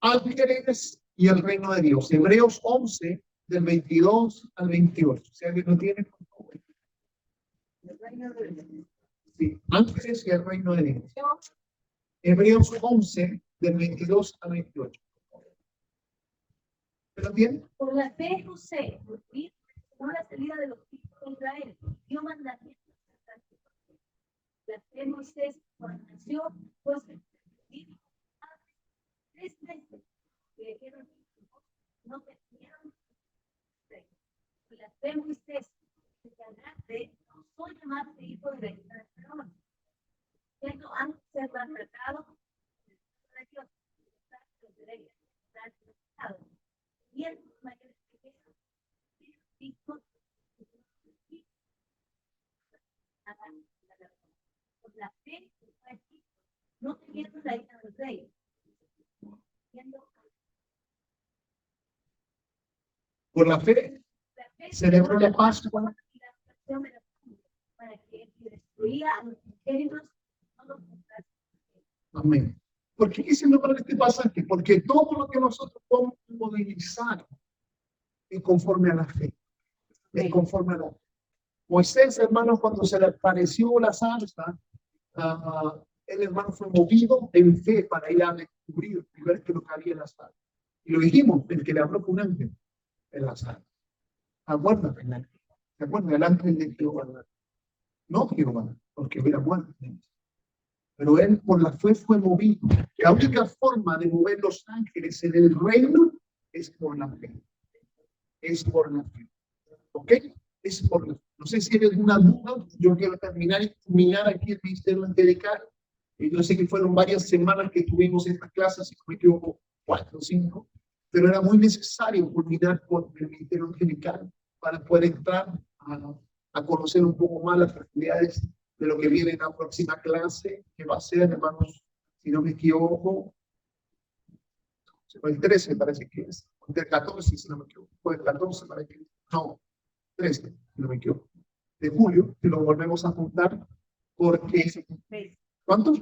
Ángeles y el reino de Dios. Hebreos 11, del 22 al 28. Si alguien lo tiene, por favor. Sí, ángeles y el reino de Dios. Hebreos 11, del 22 al 28. ¿Pero bien? por la fe José, por fin, no la salida de los hijos de Israel, dio mandamientos. La fe Moisés, cuando nació, pues, 3 meses, que dijeron, no perdieron. Y la fe Moisés, que grande, no soy llamarse hijo de Benjamín, siendo antes de ser maltratado, de Dios, y el mayor hijos, por la fe, no teniendo la hija del rey, Por la fe, celebró la Pascua. para que destruía a los ingénuos, no los buscase. Amén. ¿Por qué quise nombrar este pasaje? Porque todo lo que nosotros podemos modelizar es conforme a la fe. Es conforme a la fe. Moisés, hermano, cuando se le apareció la zarza, el hermano fue movido en fe para ir a descubrir y ver qué es lo que había en la zarza. Y lo dijimos, el que le habló fue un ángel en la zarza. Acuérdate, el ángel. ¿Se acuerdan? El ángel de Jehová. No Jehová, porque hubiera muerto. Pero él por la fe fue movido. La única forma de mover los ángeles en el reino es por la fe. Es por la fe. ¿Ok? Es por la fe. No sé si hay alguna duda. Yo quiero terminar y culminar aquí el ministerio angelical. Yo sé que fueron varias semanas que tuvimos estas clases, si no me equivoco, 4 o 5. Pero era muy necesario culminar con el ministerio angelical para poder entrar a conocer un poco más las actividades de lo que viene en la próxima clase, que va a ser, hermanos, si no me equivoco, el 13 parece que es, del 14, si no me equivoco, fue el 14 parece que es, no, 13, si no me equivoco, de julio, que lo volvemos a juntar, porque, ¿cuántos?